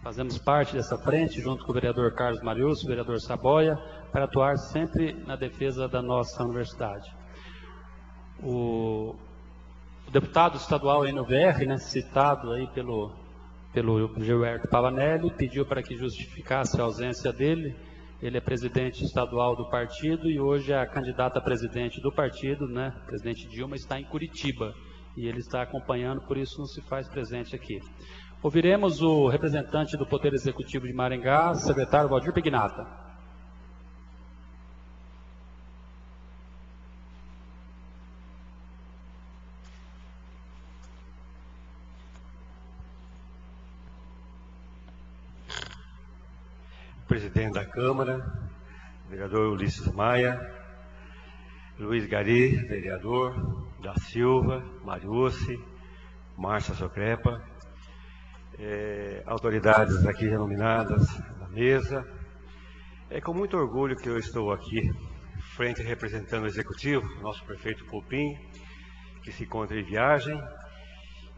Fazemos parte dessa frente, junto com o vereador Carlos Mariucci, o vereador Saboia, para atuar sempre na defesa da nossa universidade. O deputado estadual Enio VR, citado aí pelo Gilberto Pavanelli, pediu para que justificasse a ausência dele. Ele é presidente estadual do partido e hoje a candidata a presidente do partido, presidente Dilma, está em Curitiba e ele está acompanhando, por isso não se faz presente aqui. Ouviremos o representante do Poder Executivo de Maringá, secretário Valdir Pignata. Presidente da Câmara, vereador Ulisses Maia, Luiz Gari, vereador, da Silva, Mariucci, Márcia Socrepa, autoridades aqui renominadas na mesa. É com muito orgulho que eu estou aqui, frente representando o Executivo, nosso prefeito Poupim, que se encontra em viagem,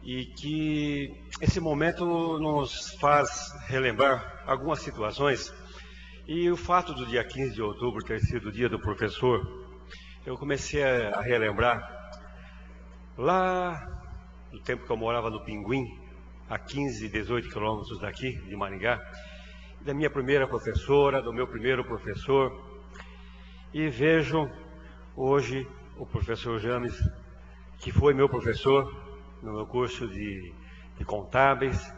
e que esse momento nos faz relembrar algumas situações. E o fato do dia 15 de outubro ter sido o dia do professor, eu comecei a relembrar lá no tempo que eu morava no Pinguim, a 15, 18 quilômetros daqui, de Maringá, da minha primeira professora, do meu primeiro professor, e vejo hoje o professor James, que foi meu professor no meu curso de contábeis,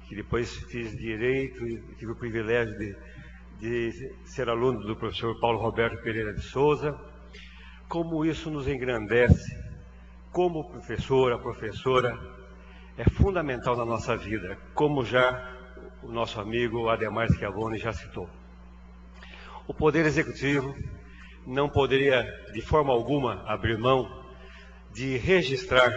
que depois fiz direito e tive o privilégio de ser aluno do professor Paulo Roberto Pereira de Souza. Como isso nos engrandece, como a professora é fundamental na nossa vida, como já o nosso amigo Ademar Schiavone já citou. O Poder Executivo não poderia de forma alguma abrir mão de registrar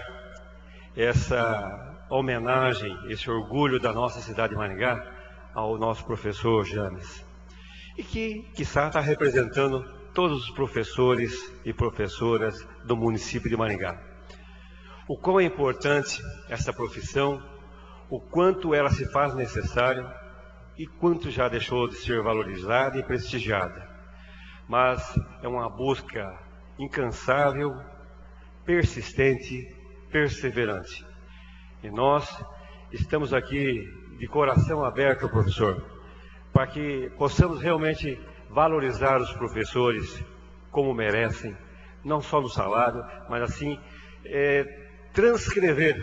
essa homenagem, esse orgulho da nossa cidade de Maringá ao nosso professor James, e que, quiçá, está representando todos os professores e professoras do município de Maringá. O quão é importante essa profissão, o quanto ela se faz necessário e quanto já deixou de ser valorizada e prestigiada. Mas é uma busca incansável, persistente, perseverante. E nós estamos aqui de coração aberto, professor, para que possamos realmente valorizar os professores como merecem, não só no salário, mas assim transcrever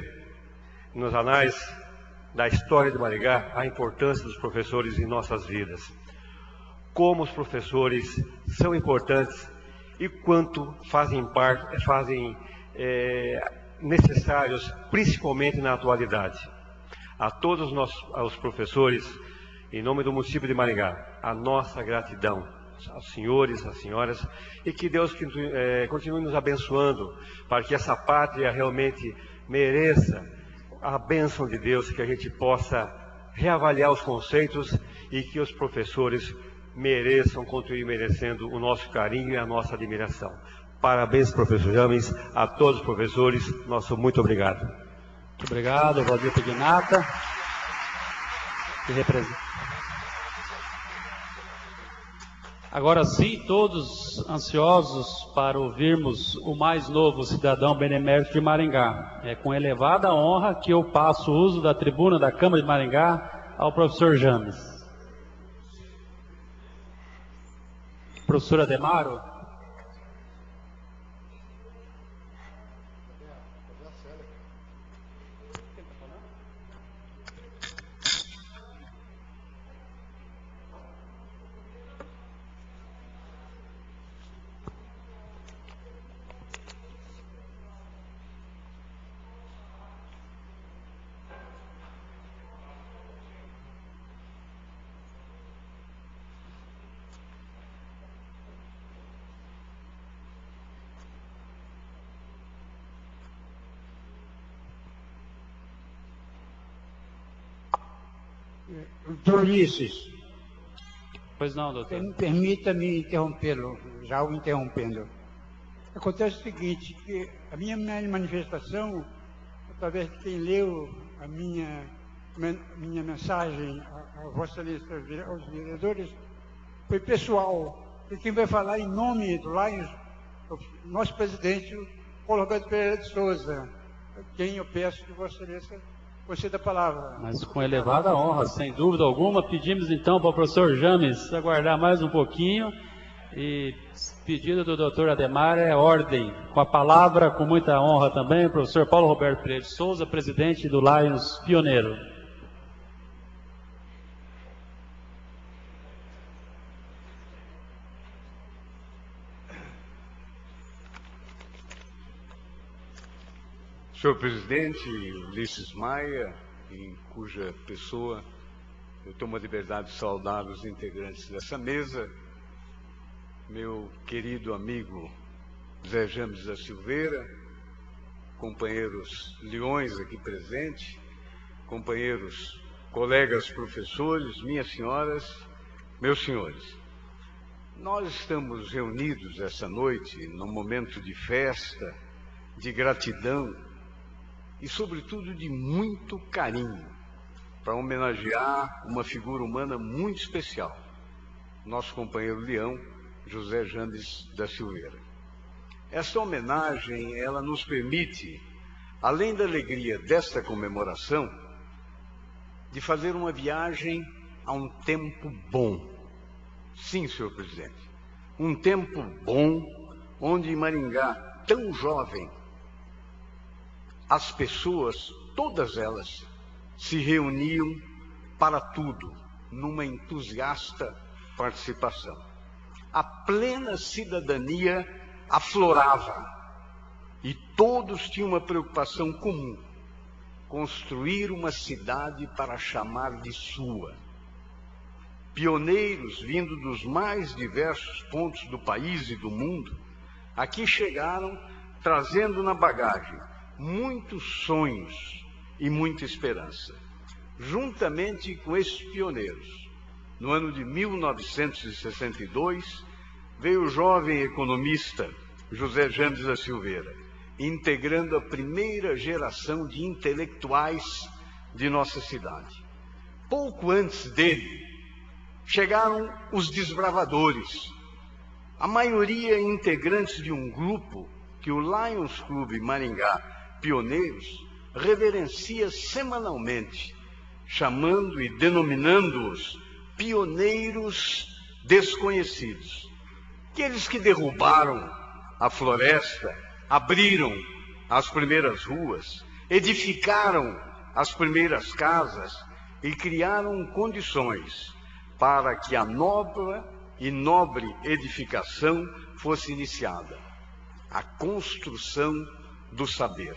nos anais da história de Maringá a importância dos professores em nossas vidas. Como os professores são importantes e quanto fazem necessários, principalmente na atualidade. A todos os professores, em nome do município de Maringá, a nossa gratidão, aos senhores, às senhoras, e que Deus continue nos abençoando, para que essa pátria realmente mereça a bênção de Deus, que a gente possa reavaliar os conceitos e que os professores mereçam continuar merecendo o nosso carinho e a nossa admiração. Parabéns, professor James, a todos os professores, nosso muito obrigado. Muito obrigado, Valdir Pignata, que representa. Agora sim, todos ansiosos para ouvirmos o mais novo cidadão benemérito de Maringá. É com elevada honra que eu passo o uso da tribuna da Câmara de Maringá ao professor James. Professor Ademaro. Doutor Ulisses. Pois não, doutor. Permita-me interrompê-lo, já o interrompendo. Acontece o seguinte, que a minha manifestação, através de quem leu a minha mensagem a Vossa Excelência, aos vereadores, foi pessoal. E quem vai falar em nome do Lions, o nosso presidente, Paulo Roberto Pereira de Souza, quem eu peço que Vossa Excelência conceda a palavra. Mas com elevada honra, sem dúvida alguma. Pedimos então para o professor James aguardar mais um pouquinho. E pedido do doutor Ademar é ordem. Com a palavra, com muita honra também, o professor Paulo Roberto Pereira de Souza, presidente do Lions Pioneiro. Senhor presidente Ulisses Maia, em cuja pessoa eu tomo a liberdade de saudar os integrantes dessa mesa, meu querido amigo Zé James da Silveira, companheiros leões aqui presentes, companheiros, colegas professores, minhas senhoras, meus senhores. Nós estamos reunidos essa noite num momento de festa, de gratidão, e, sobretudo, de muito carinho, para homenagear uma figura humana muito especial, nosso companheiro leão, José James da Silveira. Esta homenagem, ela nos permite, além da alegria desta comemoração, de fazer uma viagem a um tempo bom. Sim, senhor presidente, um tempo bom, onde em Maringá, tão jovem, as pessoas, todas elas, se reuniam para tudo, numa entusiasta participação. A plena cidadania aflorava e todos tinham uma preocupação comum: construir uma cidade para chamar de sua. Pioneiros vindo dos mais diversos pontos do país e do mundo, aqui chegaram trazendo na bagagem muitos sonhos e muita esperança. Juntamente com esses pioneiros, no ano de 1962, veio o jovem economista José James da Silveira, integrando a primeira geração de intelectuais de nossa cidade. pouco antes dele, chegaram os desbravadores, a maioria integrantes de um grupo que o Lions Clube Maringá Pioneiros reverencia semanalmente, chamando e denominando-os pioneiros desconhecidos. Aqueles que derrubaram a floresta, abriram as primeiras ruas, edificaram as primeiras casas e criaram condições para que a nova e nobre edificação fosse iniciada, a construção do saber.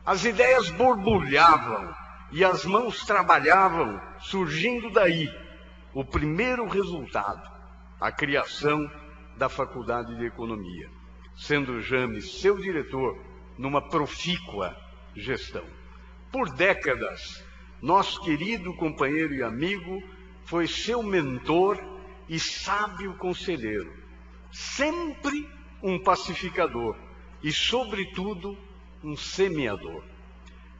As ideias borbulhavam e as mãos trabalhavam, surgindo daí o primeiro resultado, a criação da Faculdade de Economia, sendo James seu diretor numa profícua gestão. Por décadas, nosso querido companheiro e amigo foi seu mentor e sábio conselheiro, sempre um pacificador e, sobretudo, um semeador.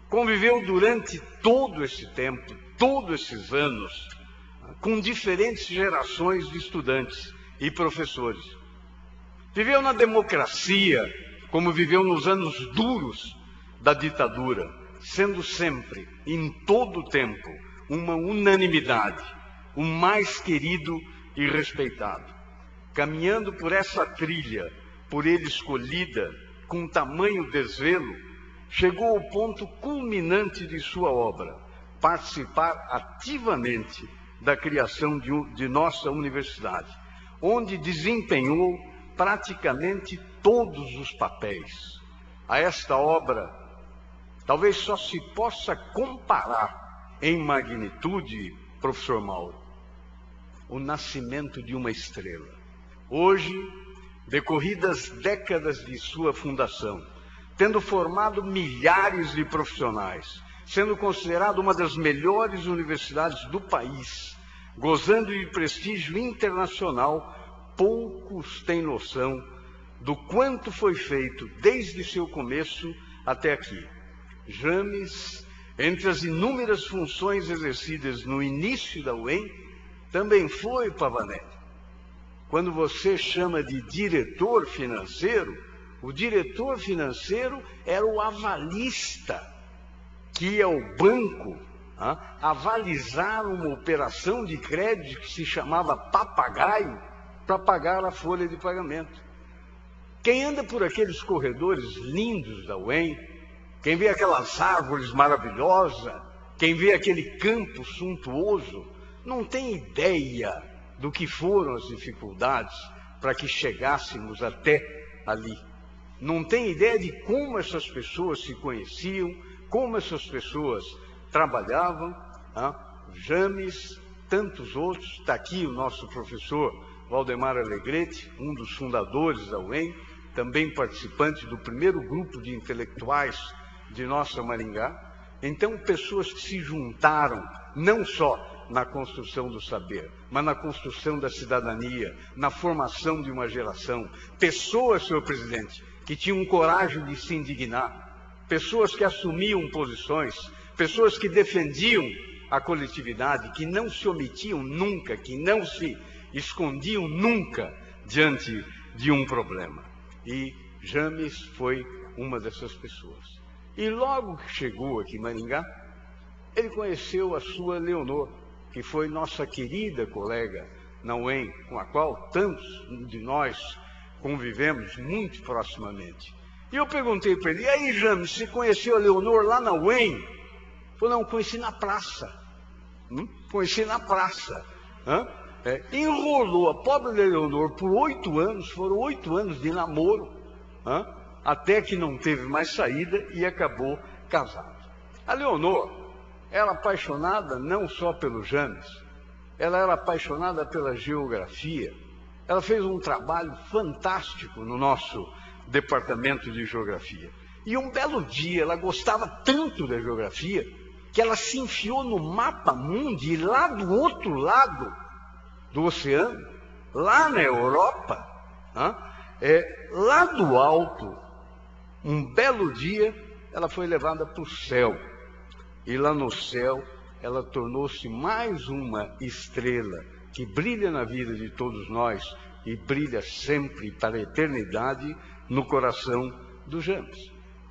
Conviveu durante todo esse tempo, todos esses anos, com diferentes gerações de estudantes e professores. Viveu na democracia, como viveu nos anos duros da ditadura, sendo sempre, em todo o tempo, uma unanimidade, o mais querido e respeitado. Caminhando por essa trilha, por ele escolhida, com tamanho desvelo, chegou ao ponto culminante de sua obra, participar ativamente da criação de nossa universidade, onde desempenhou praticamente todos os papéis. A esta obra, talvez só se possa comparar em magnitude, professor Mauro, o nascimento de uma estrela. Hoje, decorridas décadas de sua fundação, tendo formado milhares de profissionais, sendo considerado uma das melhores universidades do país, gozando de prestígio internacional, poucos têm noção do quanto foi feito desde seu começo até aqui. James, entre as inúmeras funções exercidas no início da UEM, também foi Pavanelli. Quando você chama de diretor financeiro, o diretor financeiro era o avalista, que ia ao banco avalizar uma operação de crédito que se chamava papagaio para pagar a folha de pagamento. Quem anda por aqueles corredores lindos da UEM, quem vê aquelas árvores maravilhosas, quem vê aquele campo suntuoso, não tem ideia do que foram as dificuldades para que chegássemos até ali. Não tem ideia de como essas pessoas se conheciam, como essas pessoas trabalhavam. James, tantos outros. Está aqui o nosso professor Valdemar Alegrete, um dos fundadores da UEM, também participante do primeiro grupo de intelectuais de nossa Maringá. Então, pessoas que se juntaram não só na construção do saber, mas na construção da cidadania, na formação de uma geração. Pessoas, senhor presidente, que tinham coragem de se indignar, pessoas que assumiam posições, pessoas que defendiam a coletividade, que não se omitiam nunca, que não se escondiam nunca diante de um problema. E James foi uma dessas pessoas. E logo que chegou aqui em Maringá, ele conheceu a sua Leonor, que foi nossa querida colega na UEM, com a qual tantos de nós convivemos muito proximamente. E eu perguntei para ele: e aí, James, você conheceu a Leonor lá na UEM? Ele falou: não, conheci na praça. Conheci na praça. Enrolou a pobre Leonor por 8 anos, foram 8 anos de namoro, até que não teve mais saída e acabou casado. A Leonor era apaixonada não só pelo James, ela era apaixonada pela geografia. Ela fez um trabalho fantástico no nosso departamento de geografia. E um belo dia ela gostava tanto da geografia que ela se enfiou no mapa mundi, lá do outro lado do oceano, lá na Europa, lá do alto. Um belo dia ela foi levada para o céu. E lá no céu ela tornou-se mais uma estrela que brilha na vida de todos nós e brilha sempre para a eternidade no coração do James.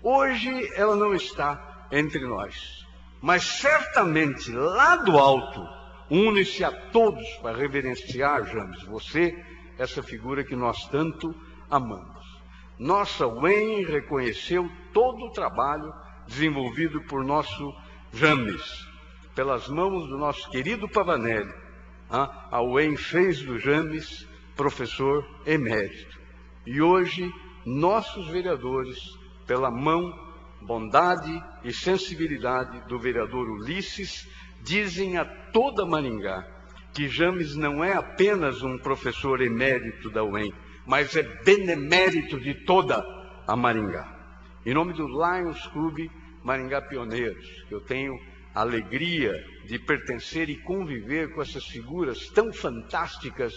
Hoje ela não está entre nós, mas certamente lá do alto une-se a todos para reverenciar, James, você, essa figura que nós tanto amamos. Nossa UEM reconheceu todo o trabalho desenvolvido por nosso James, pelas mãos do nosso querido Pavanelli. A UEM fez do James professor emérito. E hoje, nossos vereadores, pela mão, bondade e sensibilidade do vereador Ulisses, dizem a toda Maringá que James não é apenas um professor emérito da UEM, mas é benemérito de toda a Maringá. Em nome do Lions Clube Maringá Pioneiros, que eu tenho a alegria de pertencer e conviver com essas figuras tão fantásticas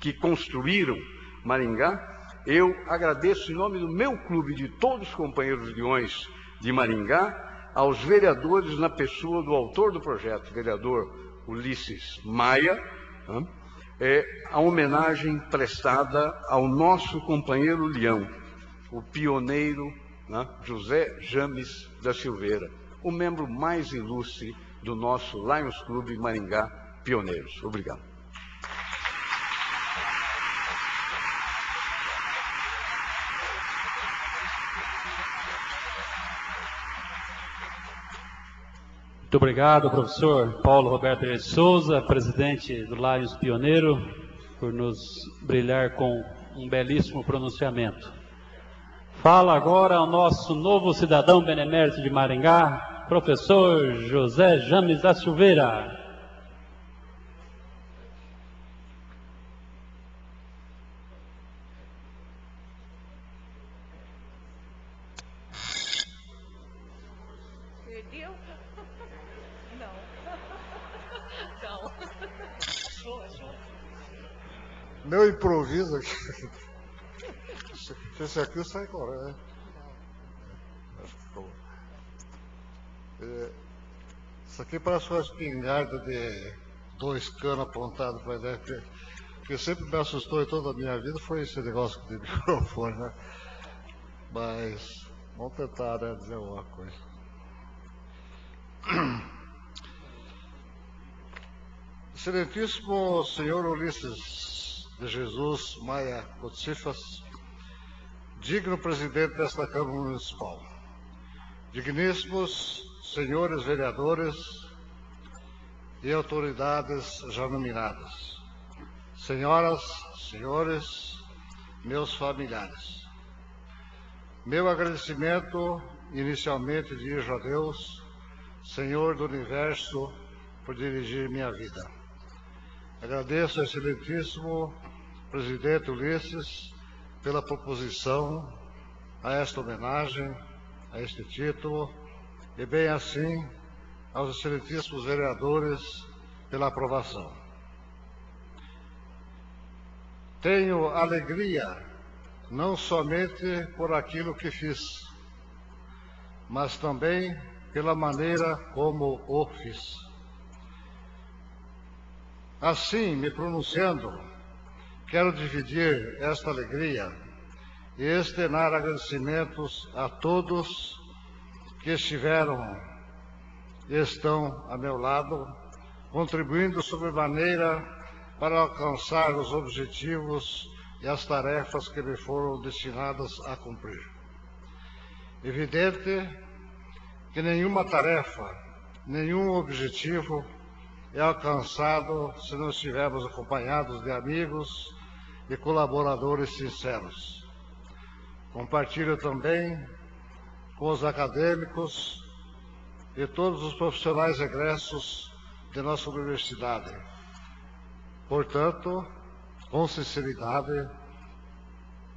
que construíram Maringá, eu agradeço em nome do meu clube, de todos os companheiros leões de Maringá, aos vereadores na pessoa do autor do projeto, vereador Ulisses Maia, a homenagem prestada ao nosso companheiro leão, o pioneiro José James da Silveira, o membro mais ilustre do nosso Lions Clube Maringá Pioneiros. Obrigado. Muito obrigado, professor Paulo Roberto de Souza, presidente do Lions Pioneiro, por nos brilhar com um belíssimo pronunciamento. Fala agora o nosso novo cidadão benemérito de Maringá, professor José James da Silveira. Perdeu? Não. Não. Meu improviso aqui. Esse aqui sai correndo. Isso aqui parece uma espingarda de 2 canos apontados para dentro. O que sempre me assustou em toda a minha vida foi esse negócio de microfone, né? Mas vamos tentar, né, dizer uma coisa. Excelentíssimo senhor Ulisses de Jesus Maia Cotsifas, digno presidente desta Câmara Municipal, digníssimos senhores vereadores e autoridades já nominadas, senhoras, senhores, meus familiares, meu agradecimento inicialmente dirijo a Deus, Senhor do Universo, por dirigir minha vida. Agradeço ao excelentíssimo presidente Ulisses pela proposição a esta homenagem, a este título, e bem assim aos excelentíssimos vereadores pela aprovação. Tenho alegria não somente por aquilo que fiz, mas também pela maneira como o fiz. Assim, me pronunciando, quero dividir esta alegria e externar agradecimentos a todos que estiveram e estão a meu lado, contribuindo sobremaneira para alcançar os objetivos e as tarefas que me foram destinadas a cumprir. Evidente que nenhuma tarefa, nenhum objetivo é alcançado se não estivermos acompanhados de amigos e colaboradores sinceros. Compartilho também com os acadêmicos e todos os profissionais egressos de nossa universidade. Portanto, com sinceridade,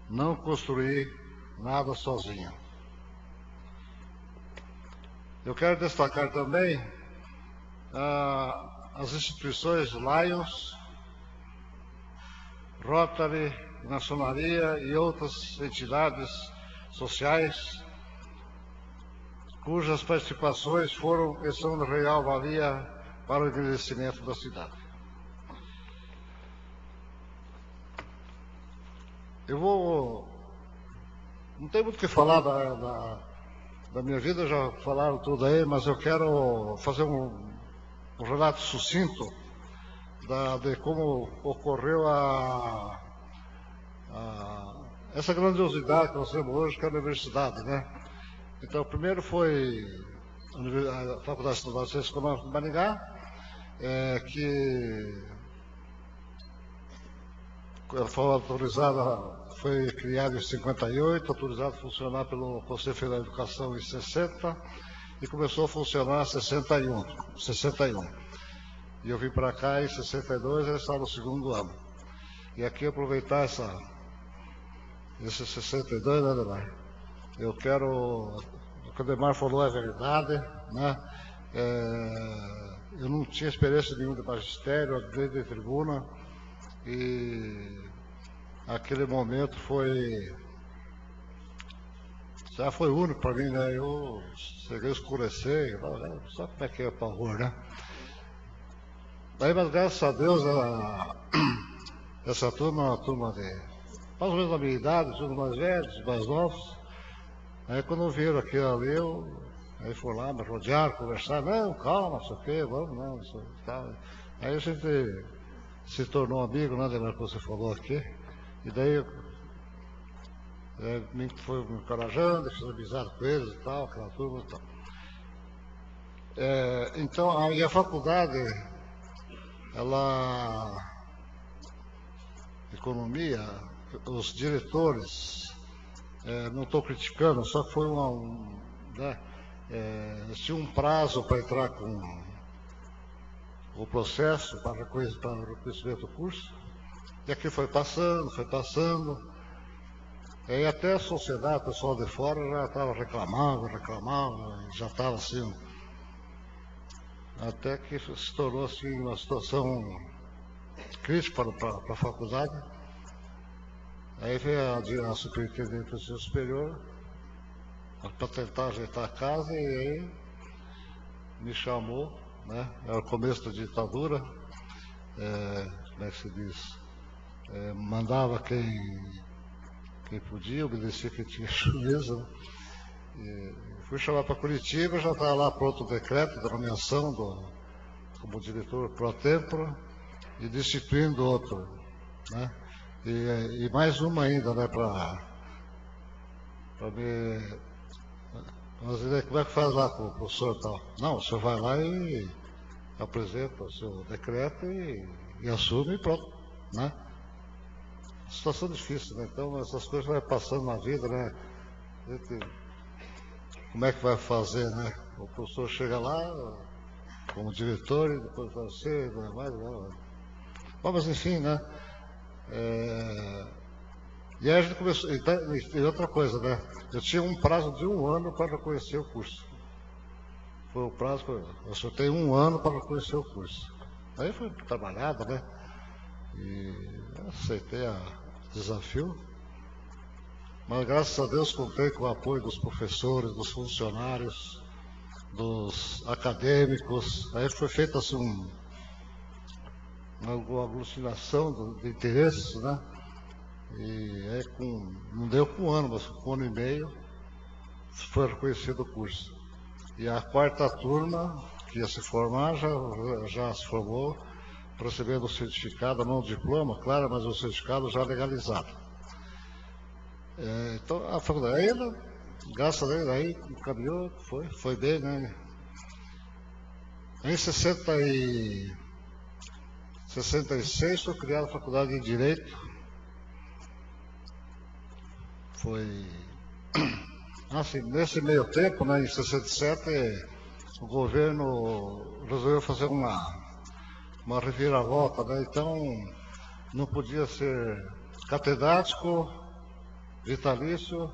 não construí nada sozinho. Eu quero destacar também as instituições Lions, Rotary, Maçonaria e outras entidades sociais, cujas participações foram e são de real valia para o engrandecimento da cidade. Não tem muito o que falar da minha vida, já falaram tudo aí, mas eu quero fazer um relato sucinto de como ocorreu essa grandiosidade que nós temos hoje, que é a universidade, né? Então, primeiro foi a Faculdade Estadual de Ciências Econômicas de Maringá, que foi autorizada, foi criada em 58, autorizada a funcionar pelo Conselho Federal de Educação em 60 e começou a funcionar em 61. E eu vim para cá em 62, ela estava no segundo ano. E aqui aproveitar esse 62, né, Ademar? Eu quero, o que o Ademar falou é verdade, né? Eu não tinha experiência nenhuma de magistério, desde a tribuna, e aquele momento já foi único para mim, né? Eu cheguei a escurecer, sabe como é que é o pavor, né? Daí, mas graças a Deus, essa turma é uma turma de mais ou menos da minha idade, todos mais velhos, mais novos. Aí quando viram aquilo ali, aí foram lá, me rodearam, conversaram, não, calma, não sei o quê, vamos, não, isso tal. Aí a gente se tornou amigo, né, que você falou aqui, e daí foi me encorajando, fiz amizade com eles e tal, aquela turma e tal. Então, aí a faculdade, economia, os diretores, não estou criticando, só que foi tinha um prazo para entrar com o processo para reconhecimento do curso, e aqui foi passando, e até a sociedade, o pessoal de fora já estava reclamando, já estava assim, até que se tornou assim uma situação crítica para a faculdade. Aí veio a superintendente do ensino superior para tentar ajeitar a casa, e aí me chamou, né? Era o começo da ditadura, como é que se diz? Mandava quem podia, obedecia quem tinha juízo, né? Fui chamar para Curitiba, já estava lá pronto o decreto da nomeação como diretor pro tempore e disciplina do outro, né? E mais uma ainda, né, para me... Mas como é que faz lá com o professor e tal? Não, o senhor vai lá e apresenta o seu decreto e assume e pronto, né? Situação difícil, né? Então essas coisas vai passando na vida, né? Como é que vai fazer, né? O professor chega lá como diretor e depois vai ser, não é mais, não. Mas enfim, né? E aí a gente começou, e outra coisa, né? Eu tinha um prazo de 1 ano para conhecer o curso. Foi o prazo, eu só tenho 1 ano para conhecer o curso. Aí foi trabalhado, né? E aceitei o desafio. Mas graças a Deus contei com o apoio dos professores, dos funcionários, dos acadêmicos. Aí foi feita assim uma aglutinação de interesses, né? E aí não deu com 1 ano, mas com 1 ano e meio foi reconhecido o curso. E a 4ª turma, que ia se formar, já se formou, recebendo o certificado, não o diploma, claro, mas o certificado já legalizado. Então a faculdade ainda, graças a Deus, aí caminhou, foi bem, né? Em 66 foi criada a Faculdade de Direito. Foi assim, nesse meio tempo, né, em 67, o governo resolveu fazer uma reviravolta, né? Então não podia ser catedrático, vitalício,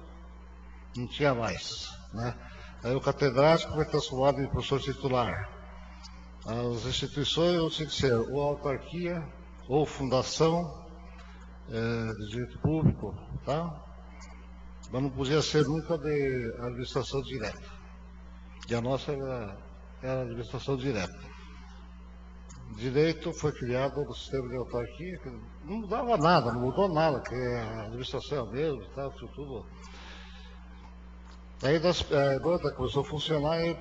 não tinha mais, né? Aí o catedrático foi transformado em professor titular. As instituições tinham que ser ou autarquia ou fundação de direito público, tá? Mas não podia ser nunca de administração direta. E a nossa era administração direta. direito foi criado no sistema de autarquia, que não mudava nada, não mudou nada, que a administração é a mesma, tá, tudo. Aí quando começou a funcionar, aí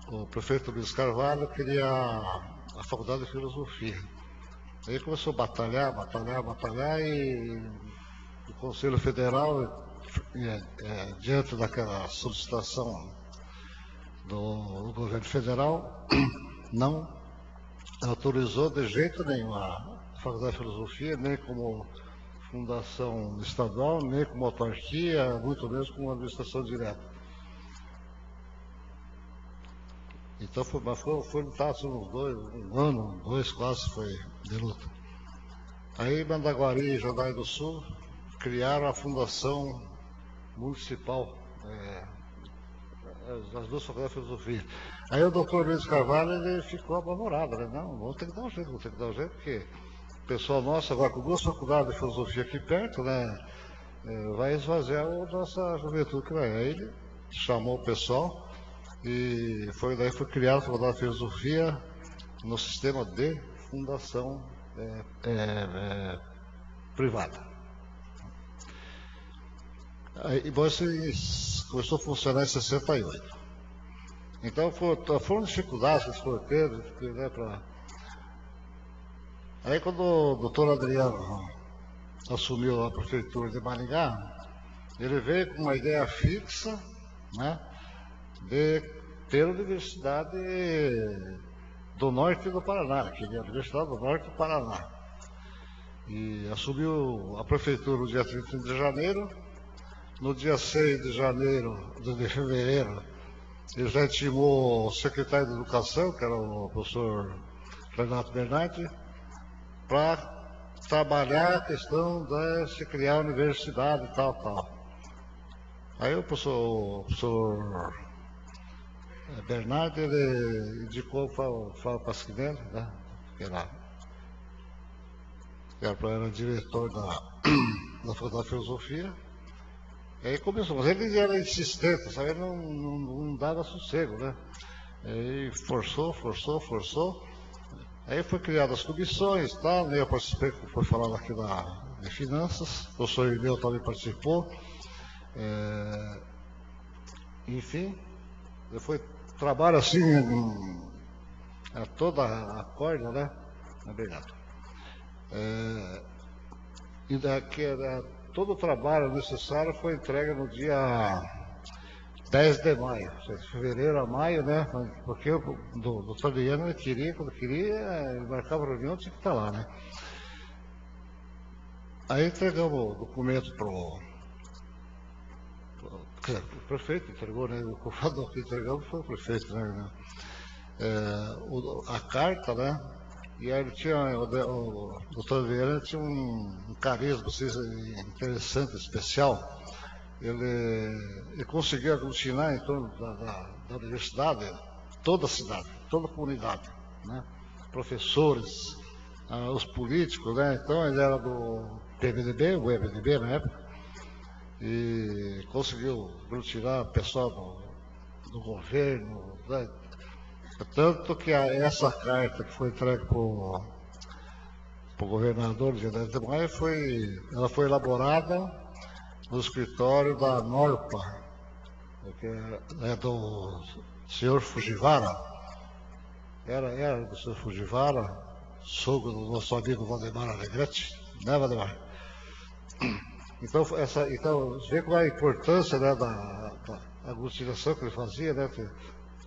o prefeito Luiz Carvalho queria a faculdade de filosofia. Aí começou a batalhar, e o Conselho Federal, diante daquela solicitação do governo federal, não autorizou de jeito nenhum a Faculdade de Filosofia, nem como fundação estadual, nem como autarquia, muito menos como administração direta. Então foi lutado uns um ano, dois quase, foi de luta. Aí Mandaguari e Jandai do Sul criaram a Fundação Municipal, as duas faculdades de filosofia. Aí o doutor Luiz Carvalho, ele ficou apavorado, né? Não, vamos ter que dar um jeito, porque o pessoal nosso, agora com duas faculdades de filosofia aqui perto, né, vai esvaziar a nossa juventude que vai. Aí ele chamou o pessoal e daí foi criada a faculdade de filosofia no sistema de fundação privada. Aí, começou a funcionar em 68. Então foram dificuldades que foram tendo, né, Aí quando o doutor Adriano assumiu a prefeitura de Maringá, ele veio com uma ideia fixa, né, de ter a Universidade do Norte do Paraná, que é a Universidade do Norte do Paraná. E assumiu a prefeitura no dia 30 de janeiro. No dia 6 de fevereiro, ele já intimou o secretário de Educação, que era o professor Renato Bernardi, para trabalhar a questão de se criar a universidade e tal. Aí o professor Bernardi, ele indicou o Fábio Pasquinelli, né, que era diretor da Faculdade de Filosofia. Aí começou, mas ele era insistente, sabe? Ele não dava sossego, né? Aí forçou. Aí foi criadas as comissões, tá? Eu participei, foi falado aqui de finanças, o professor Irineu também participou. Enfim, foi trabalho assim, a toda a corda, né? Obrigado. E todo o trabalho necessário foi entregue no dia 10 de maio, de fevereiro a maio, né? Porque o doutor Adriano, quando queria, ele marcava a reunião, tinha que estar lá, né? Aí entregamos o documento o prefeito entregou, né? O cofador que entregamos foi o prefeito, né? A carta, né? E aí o doutor Adriano tinha um carisma interessante, especial. Ele conseguiu aglutinar em torno da universidade, toda a cidade, toda a comunidade, né? Professores, os políticos, né? Então ele era do PMDB, o MDB na época, e conseguiu aglutinar o pessoal do governo, né? Tanto que essa carta que foi entregue para o governador de 10 de maio ela foi elaborada no escritório da Norpa, que é do senhor Fujiwara. Era do senhor Fujiwara, sogro do nosso amigo Valdemar Alegretti, né, Valdemar? Então, vê qual é a importância, né, da aglutinação que ele fazia, né?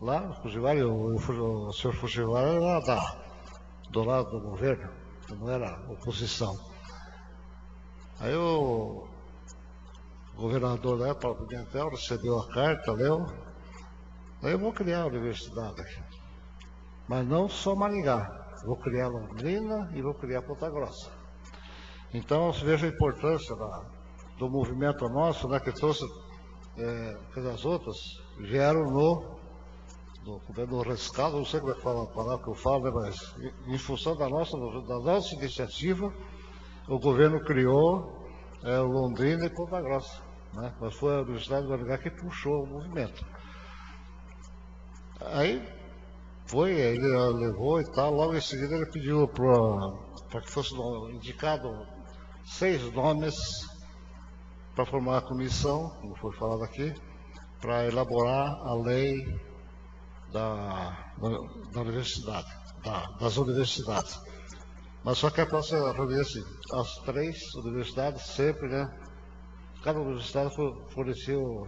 Lá, o Fujiwara, o senhor Fujiwara era do lado do governo, não era oposição. Aí o governador, né, Paulo Pimentel, recebeu a carta, leu. Aí eu vou criar a universidade aqui. Mas não só Maringá. Vou criar Londrina e vou criar Ponta Grossa. Então, você veja a importância do movimento nosso, né, que trouxe, as outras vieram do governo rescaldo, não sei como é que fala a palavra que eu falo, né, mas em função da nossa iniciativa, o governo criou Londrina e Ponta Grossa, né? Mas foi a Universidade de Maringá que puxou o movimento. Aí Foi, ele levou e tal. Logo em seguida ele pediu para que fosse indicado 6 nomes para formar a comissão, como foi falado aqui, para elaborar a lei da universidade, das universidades. Mas só que a próxima reunião, assim, as 3 universidades sempre, né? Cada universidade forneceu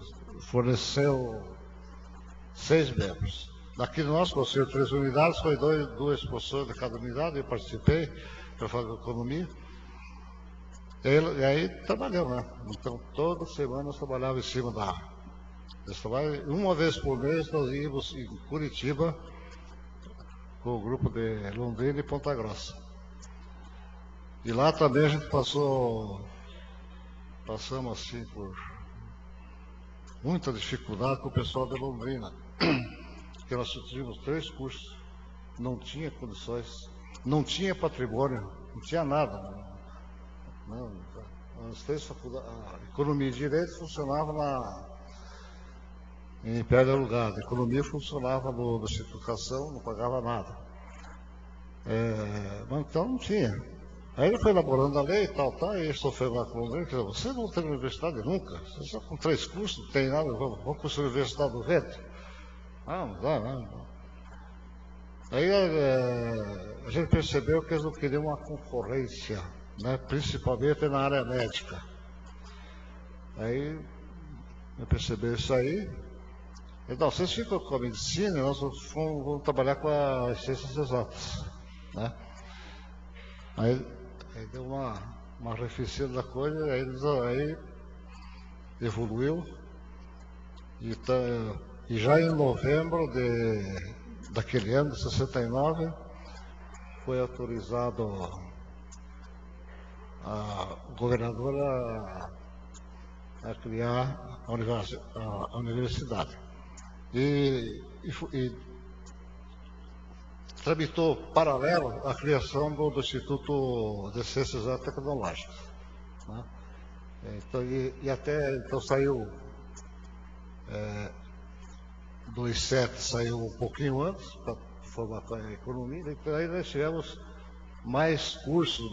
6 membros. Aqui no nosso conselho, 3 unidades, foi 2 pessoas de cada unidade, eu participei para fazer economia. E aí trabalhamos, né? Então toda semana nós trabalhávamos em cima desse trabalho. Uma vez por mês nós íamos em Curitiba com o grupo de Londrina e Ponta Grossa. E lá também a gente passamos assim por muita dificuldade com o pessoal de Londrina, porque nós tínhamos 3 cursos, não tinha condições, não tinha patrimônio, não tinha nada. Não, as 3 faculdades, a economia e direito funcionava em pé de alugado, a economia funcionava no Instituto de Educação, não pagava nada. Mas então não tinha. Aí ele foi elaborando a lei e tal, e ele sofreu lá com o Londrina, que você não tem universidade nunca, você só com 3 cursos, não tem nada, vamos construir a Universidade do Vento. Não dá, não. Aí a gente percebeu que eles não queriam uma concorrência, né, principalmente na área médica. Aí eu percebi isso aí. Então, vocês ficam com a medicina, nós vamos trabalhar com as ciências exatas, né? Aí deu uma arrefecida da coisa, aí evoluiu, e já em novembro daquele ano, de 69, foi autorizado o governador a criar a universidade. E tramitou paralelo à criação do Instituto de Ciências e Tecnológicas, né? Então saiu 27, saiu um pouquinho antes para formar a economia. Então aí nós tivemos mais cursos,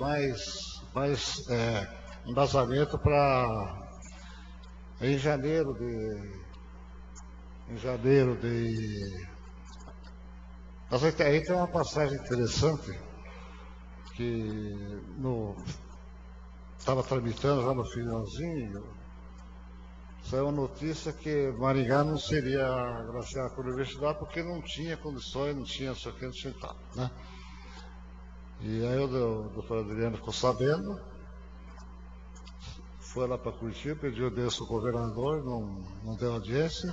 mais embasamento para em janeiro Mas aí tem uma passagem interessante que estava tramitando já no finalzinho, saiu uma notícia que Maringá não seria agraciada com a universidade porque não tinha condições, não tinha isso aqui, não tinha tal, né? E aí o doutor Adriano ficou sabendo, foi lá para Curitiba, pediu audiência ao governador, não deu audiência.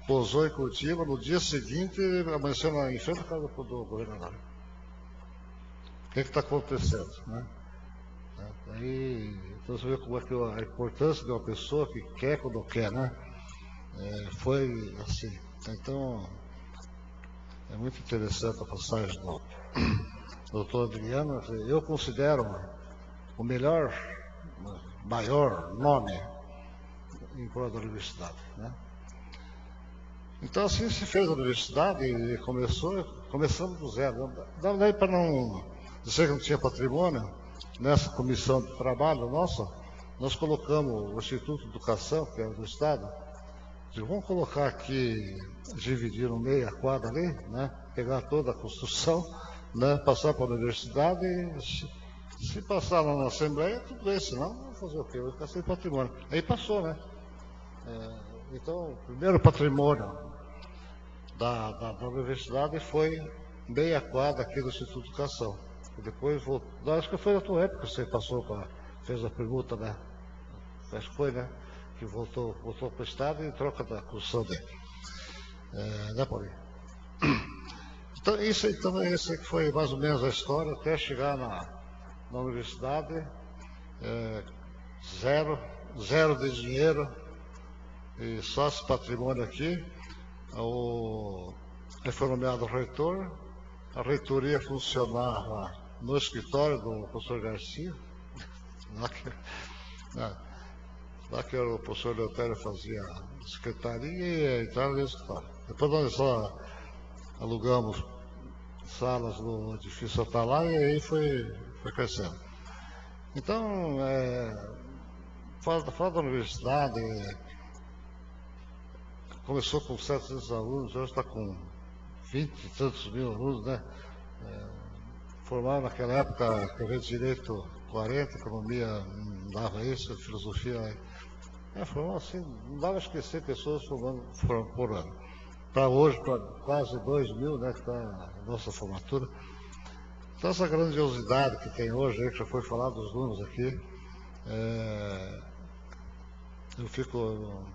Pousou em Curitiba, no dia seguinte amanheceu em frente à casa do governador. O que está acontecendo, né? Aí, então você vê como é que a importância de uma pessoa que quer quando quer, né? Foi assim. Então, é muito interessante a passagem do doutor Adriano. Eu considero o maior nome em prol da universidade, né? Então assim se fez a universidade e começamos do zero. Não dá para não dizer que não tinha patrimônio. Nessa comissão de trabalho nossa, nós colocamos o Instituto de Educação, que é do Estado, vamos colocar aqui, dividir no meio a quadra ali, né? Pegar toda a construção, né? Passar para a universidade e se passar lá na Assembleia, tudo bem, senão vamos fazer o quê? Vai ficar sem patrimônio. Aí passou, né? Então, o primeiro patrimônio da universidade foi meia quadra aqui do Instituto de Educação. E depois voltou. Acho que foi na tua época que você fez a pergunta, né? Acho que foi, né? Que voltou para o Estado em troca da construção dele. Né, Paulinho? Então, isso que foi mais ou menos a história até chegar na universidade. Zero de dinheiro e só esse patrimônio aqui. Foi nomeado reitor, a reitoria funcionava no escritório do professor Garcia, lá que o professor Leotério fazia secretaria e entrava no escritório. Depois nós só alugamos salas do edifício Atalá, e aí foi crescendo. Então, fora da universidade, começou com 700 alunos, hoje está com 20 e tantos mil alunos, né? Formaram naquela época, que eu vejo direito 40, economia não dava isso, filosofia. Formou assim, não dava a esquecer pessoas formando por ano. Para hoje, para quase 2 mil, né, que está a nossa formatura. Então, essa grandiosidade que tem hoje, aí, que já foi falado dos números aqui, eu fico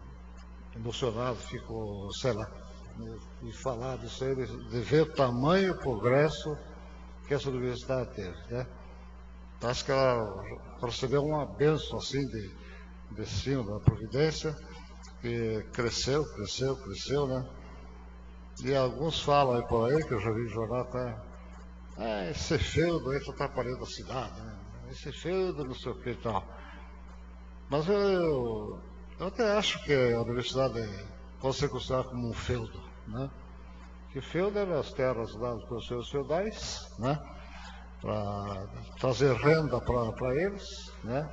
emocionado, fico, sei lá, de falar disso aí, de ver o tamanho, o progresso que essa universidade teve, né? Acho que ela recebeu uma bênção assim de cima da providência, que cresceu, né? E alguns falam aí por aí, que eu já vi no jornal até, esse feudo aí está atrapalhando a cidade, né? Esse feudo, não sei o que e tal. Mas eu até acho que a universidade pode ser considerada como um feudo, né? Que feudo eram as terras dadas pelos seus feudais, né? Para trazer renda para eles, né?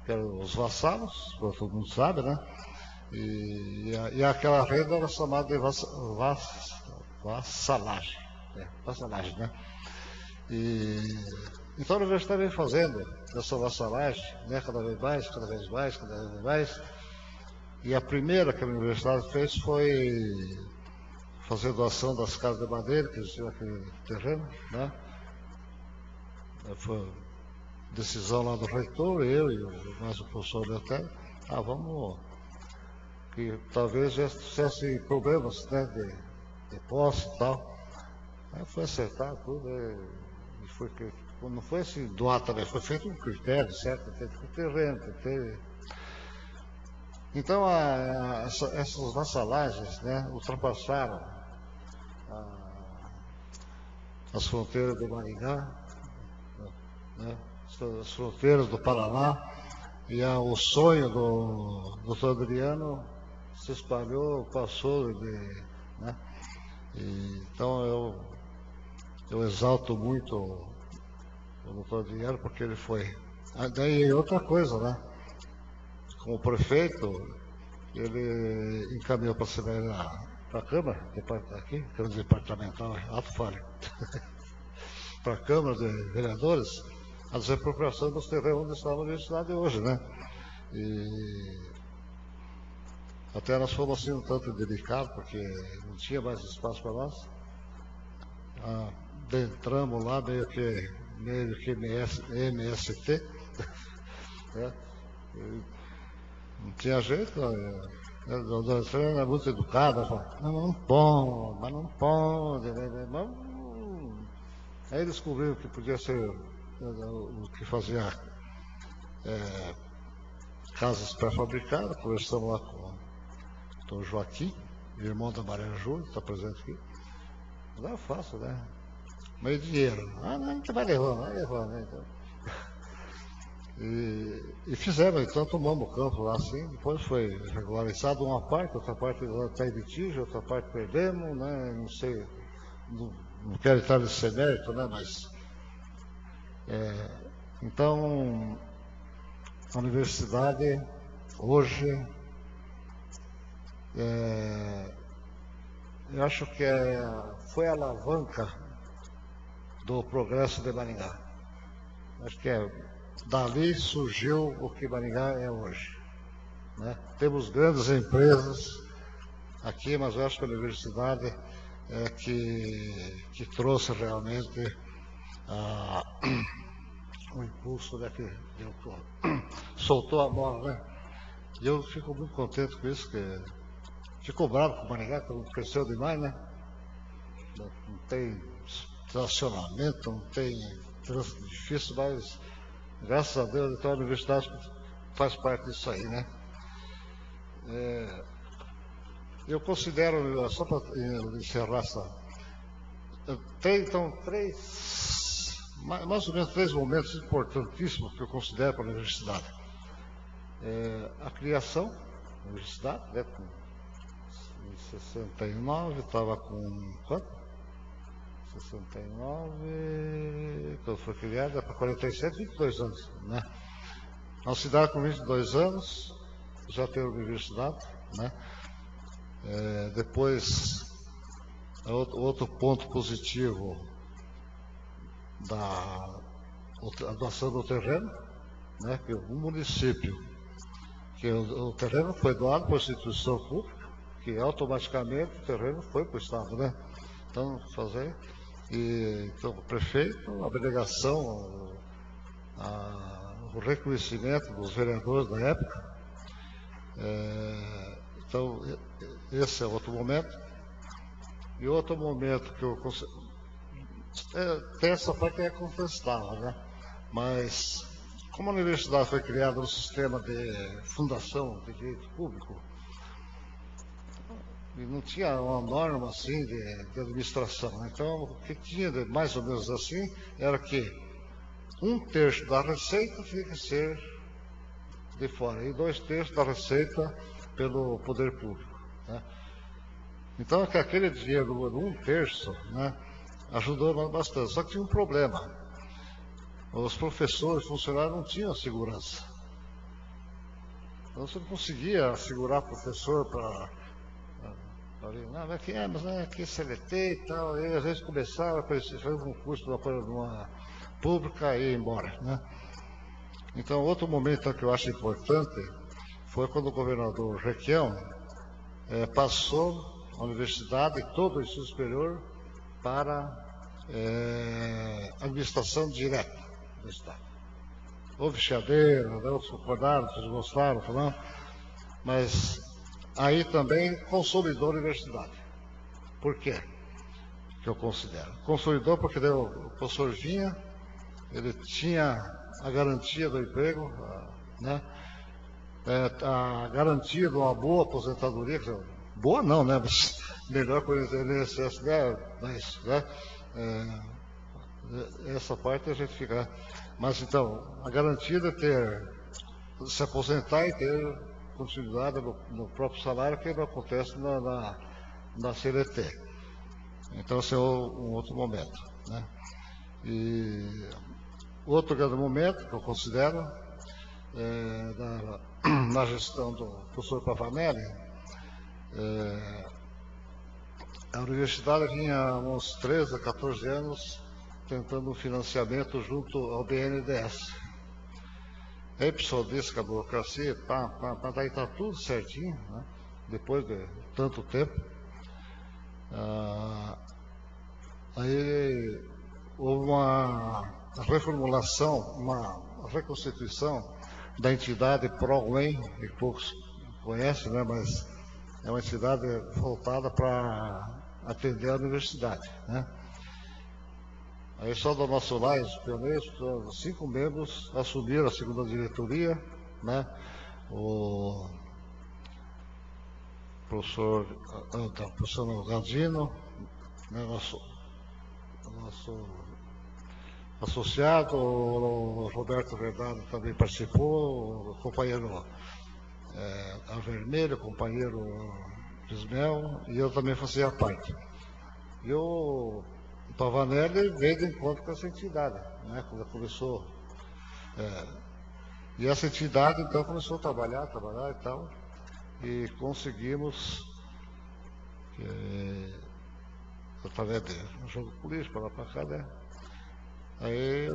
Que eram os vassalos, todo mundo sabe, né? E aquela renda era chamada de vassalagem, vassalagem, né? Então a universidade vem fazendo essa vassalagem, né? Cada vez mais. E a primeira que a universidade fez foi fazer doação das casas de madeira que existiam naquele terreno, né? Foi decisão lá do reitor, eu e mais o professor Leotério, vamos, que talvez já tivesse problemas, né, de posse e tal. Aí foi acertar tudo, e foi que, não foi assim doar também, foi feito um critério, certo? Tem que ter renda, Então essas vassalagens, né, ultrapassaram as fronteiras do Maringá, né, as fronteiras do Paraná, e o sonho do doutor Adriano se espalhou, passou, né? Então eu exalto muito o doutor Adriano, porque ele foi. Daí outra coisa, né? Como prefeito, ele encaminhou para a Câmara, aqui, Câmara Departamental, Alto Fale, para a Câmara de Vereadores, a desapropriação dos terrenos onde está a universidade hoje, né? E até nós fomos assim um tanto delicados, porque não tinha mais espaço para nós. Entramos lá meio que MST, né? Não tinha jeito, a dona Helena é muito educada, falou, não pode. Aí descobriram que podia ser o que fazia casas pré-fabricadas, conversamos lá com o Joaquim, irmão da Maria Júlia, que está presente aqui. Não é fácil, né? Meio dinheiro. Não, a gente vai levando, né? Então. E fizemos, então tomamos o campo lá assim, depois foi regularizado uma parte, outra parte está em litígio, outra parte perdemos, né? Não sei, não quero entrar nesse mérito, né? Mas então a universidade hoje eu acho que foi a alavanca do progresso de Maringá. Acho que dali surgiu o que Maringá é hoje, né? Temos grandes empresas aqui, mas eu acho que a universidade é que trouxe realmente o impulso, né, que soltou a bola, né? E eu fico muito contente com isso, que ficou bravo com o Maringá, que cresceu demais, né? Não tem estacionamento, não tem trânsito difícil, mas graças a Deus, então a universidade faz parte disso aí, né? Eu considero, só para encerrar mais ou menos três momentos importantíssimos que eu considero para a universidade. A criação da universidade, né? Em 69, estava com quanto? 69, quando foi criada, para 47, 22 anos, né? Uma cidade com 22 anos, já tem universidade, né? Depois, outro ponto positivo da doação do terreno, né? Que o município, que o terreno foi doado por instituição pública, que automaticamente o terreno foi para o Estado, né? Então, então, o prefeito, a abnegação, o reconhecimento dos vereadores da época. Então, esse é outro momento. E outro momento que eu consigo. Tem essa parte que é contestável, né? Mas, como a universidade foi criada no sistema de fundação de direito público, e não tinha uma norma assim de administração. Então, o que tinha mais ou menos assim era que 1/3 da receita tinha que ser de fora e 2/3 da receita pelo poder público, né? Então, que aquele dinheiro, 1/3, né, ajudou bastante. Só que tinha um problema. Os professores, funcionários não tinham segurança. Então, você não conseguia segurar professor para... Não, mas aqui é CLT e tal. E às vezes começava, fazia um curso numa pública e ia embora, né? Então, outro momento que eu acho importante foi quando o governador Requião passou a universidade e todo o ensino superior para administração direta do Estado. Houve chiadeira, outros concordaram, outros gostaram, falaram, mas aí também consolidou a universidade. Por quê? Que eu considero. Consolidou porque o professor vinha, ele tinha a garantia do emprego, né? A garantia de uma boa aposentadoria, boa não, né? Mas melhor que o INSS, né? Mas, né? Essa parte a gente fica. Mas então, a garantia de se aposentar e ter continuidade no próprio salário, que não acontece na CLT. Então, esse é um outro momento, né? E outro grande momento que eu considero na gestão do professor Pavanelli, a universidade vinha há uns 13 a 14 anos tentando um financiamento junto ao BNDES. Aí o pessoal disse que a burocracia, daí está tudo certinho, né? Depois de tanto tempo. Aí houve uma reformulação, uma reconstituição da entidade ProUEM, que poucos conhecem, né? Mas é uma entidade voltada para atender a universidade, né? Aí só do nosso lado, os pioneiros, 5 membros assumiram a segunda diretoria, né? O professor Galdino, né? Nosso associado, o Roberto Verdado também participou, o companheiro Vermelho, o companheiro Ismel, e eu também fazia parte. E o Pavanelli veio de encontro com essa entidade, né? Quando começou. E essa entidade então começou a trabalhar e tal, e conseguimos, através de um jogo político, para lá para cá, né? Aí,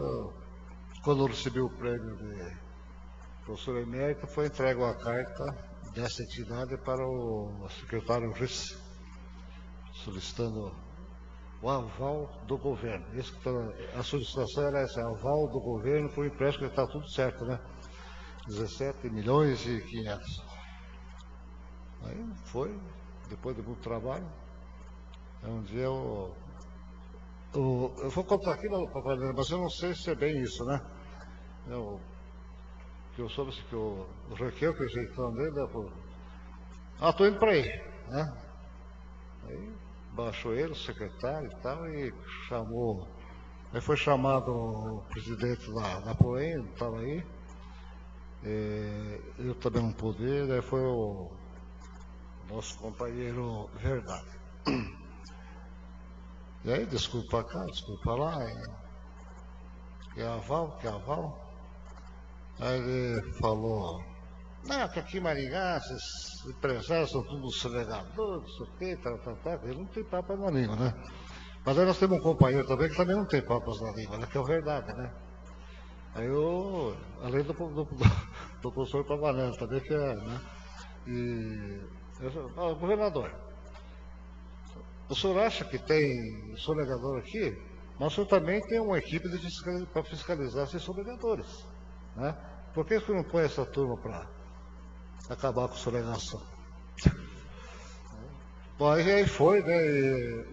quando eu recebi o prêmio de professor emérito, foi entregue uma carta dessa entidade para o secretário Risse, solicitando o aval do governo. A solicitação era essa, aval do governo por empréstimo, que está tudo certo, né? 17 milhões e 500. Aí foi, depois de muito trabalho. Um dia eu vou contar aqui, mas eu não sei se é bem isso, né? Eu soube que o Requião, que é o jeitão dele, estou indo para aí, né? Aí baixou ele, o secretário e tal, e chamou. Aí foi chamado o presidente da ProEM, estava aí. Eu também não pude ir, daí foi o nosso companheiro Verdade. E aí, desculpa cá, desculpa lá, que aval. Aí ele falou, não, que aqui em Maringá, esses empresários são todos sonegadores, não sei o quê, ele não tem papas na língua, né? Mas aí nós temos um companheiro também que também não tem papas na língua, né? Que é o Verdade, né? Aí eu, além do professor Pavanelli também, que é, né? Governador, o senhor acha que tem sonegador aqui? Mas o senhor também tem uma equipe para fiscalizar esses sonegadores, né? Por que o senhor não põe essa turma para acabar com a sonegação? Bom, aí foi, né? E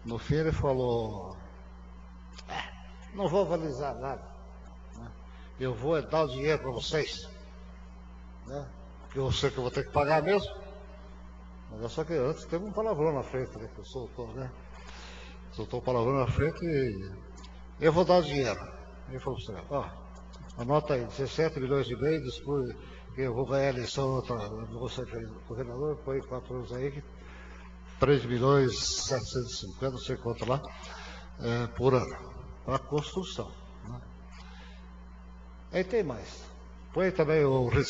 no fim ele falou, não vou avalizar nada, né? Eu vou dar o dinheiro para vocês, né? Porque eu sei que eu vou ter que pagar mesmo. Mas só que antes teve um palavrão na frente, né? Que eu soltou, né? Soltou o palavrão na frente e eu vou dar o dinheiro. Ele falou para você, ó, anota aí, 17 milhões e meio, depois que eu vou ganhar a eleição, você governador, põe 4 anos aí, 3 milhões 750, não sei quanto lá, por ano, para construção, né? Aí tem mais. Põe também o RIC.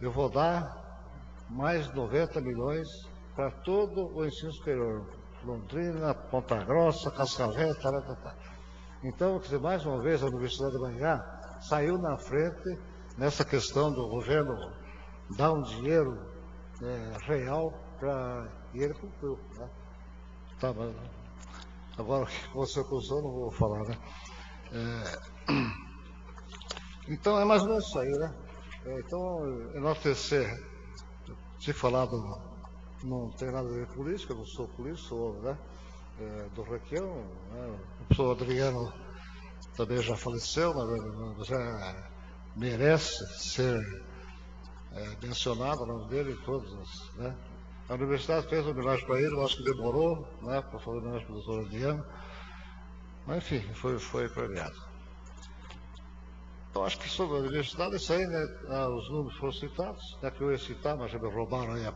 Eu vou dar mais 90 milhões para todo o ensino superior. Londrina, Ponta Grossa, Cascavel, tal. Então, quer dizer, mais uma vez a Universidade de Maringá saiu na frente nessa questão do governo dar um dinheiro real para... E ele cumpriu, né? Tá, mas agora que você acusou, não vou falar, né? Então é mais ou menos isso aí, né? Então, enaltecer, te falado, não tem nada a ver com política, eu não sou político, sou, né, do Requião, né? O professor Adriano também já faleceu, mas já merece ser mencionado o nome dele em todos, né? A universidade fez uma homenagem para ele, eu acho que demorou, né, para fazer homenagem para o doutor Adriano, mas enfim, foi premiado. Então acho que sobre a universidade, isso aí, né, os números foram citados, né, que eu ia citar, mas já me roubaram aí.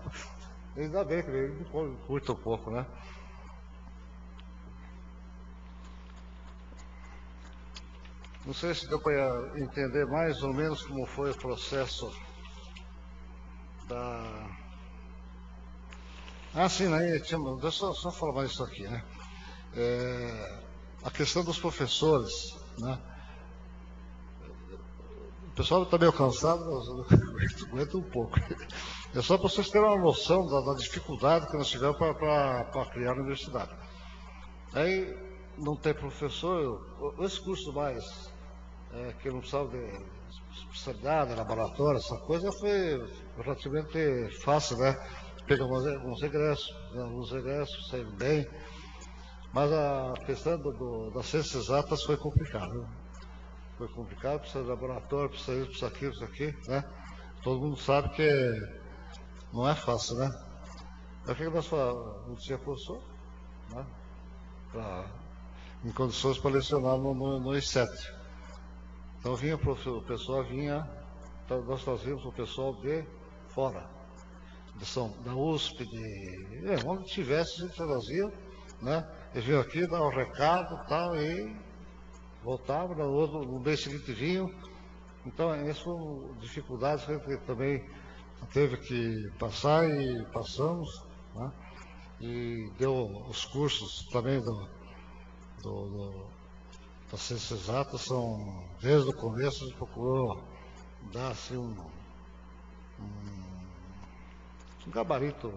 Ainda bem que ele curta um pouco, né? Não sei se deu para entender mais ou menos como foi o processo da... sim, né? Deixa eu só falar mais isso aqui, né? A questão dos professores, né? O pessoal está meio cansado, mas aguenta um pouco. É só para vocês terem uma noção da dificuldade que nós tivemos para criar a universidade. Aí não tem professor, esse curso mais que não precisava de especialidade, laboratório, essa coisa foi relativamente fácil, né? Pegamos alguns egressos, saíram bem, mas a questão das ciências exatas foi complicada, né? Foi complicado, precisa de laboratório, precisa isso, precisa aquilo, isso aqui, né? Todo mundo sabe que não é fácil, né? É que nós não tinha professor, né? Em condições para lecionar no I7. Então o pessoal vinha, nós trazíamos o pessoal de fora, da USP, onde tivesse, a gente trazia, né? Eles vinham aqui, davam um recado e tal, e voltavam, no mês seguinte vinham. Então, essas foram dificuldades que a gente também teve que passar e passamos, né? E deu os cursos também das ciências exatas, são, desde o começo a gente procurou dar assim um gabarito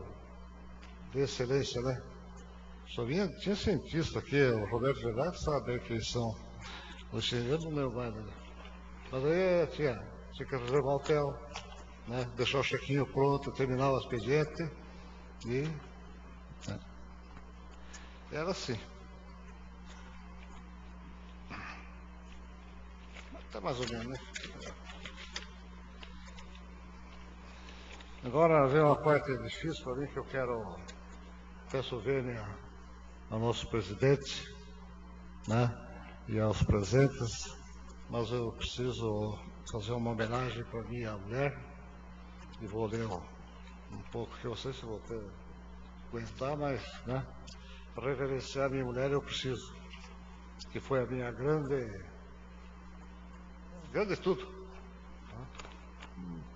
de excelência, né? Tinha cientista aqui, o Roberto Verdade sabe que eles são, eu não lembro mais, né? Mas aí tinha que reservar o hotel, né? Deixar o chequinho pronto, terminar o expediente e... né? Era assim. Até mais ou menos, né? Agora vem uma parte difícil para mim que eu peço vênia ao nosso presidente, né? E aos presentes, mas eu preciso fazer uma homenagem para minha mulher e vou ler um pouco, que eu sei se vou aguentar, mas, né? reverenciar minha mulher, eu preciso, que foi a minha grande tudo.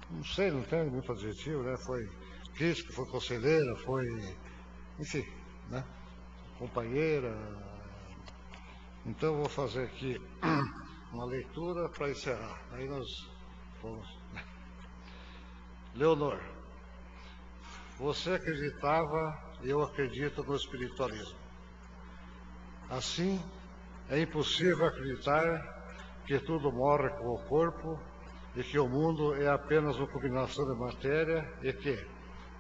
Não sei, não tenho muito adjetivo, né? Foi crítica, foi conselheira, foi, enfim, né? Companheira. Então, eu vou fazer aqui uma leitura para encerrar. Aí nós vamos. Leonor, você acreditava e eu acredito no espiritualismo. Assim, é impossível acreditar que tudo morre com o corpo e que o mundo é apenas uma combinação de matéria e que,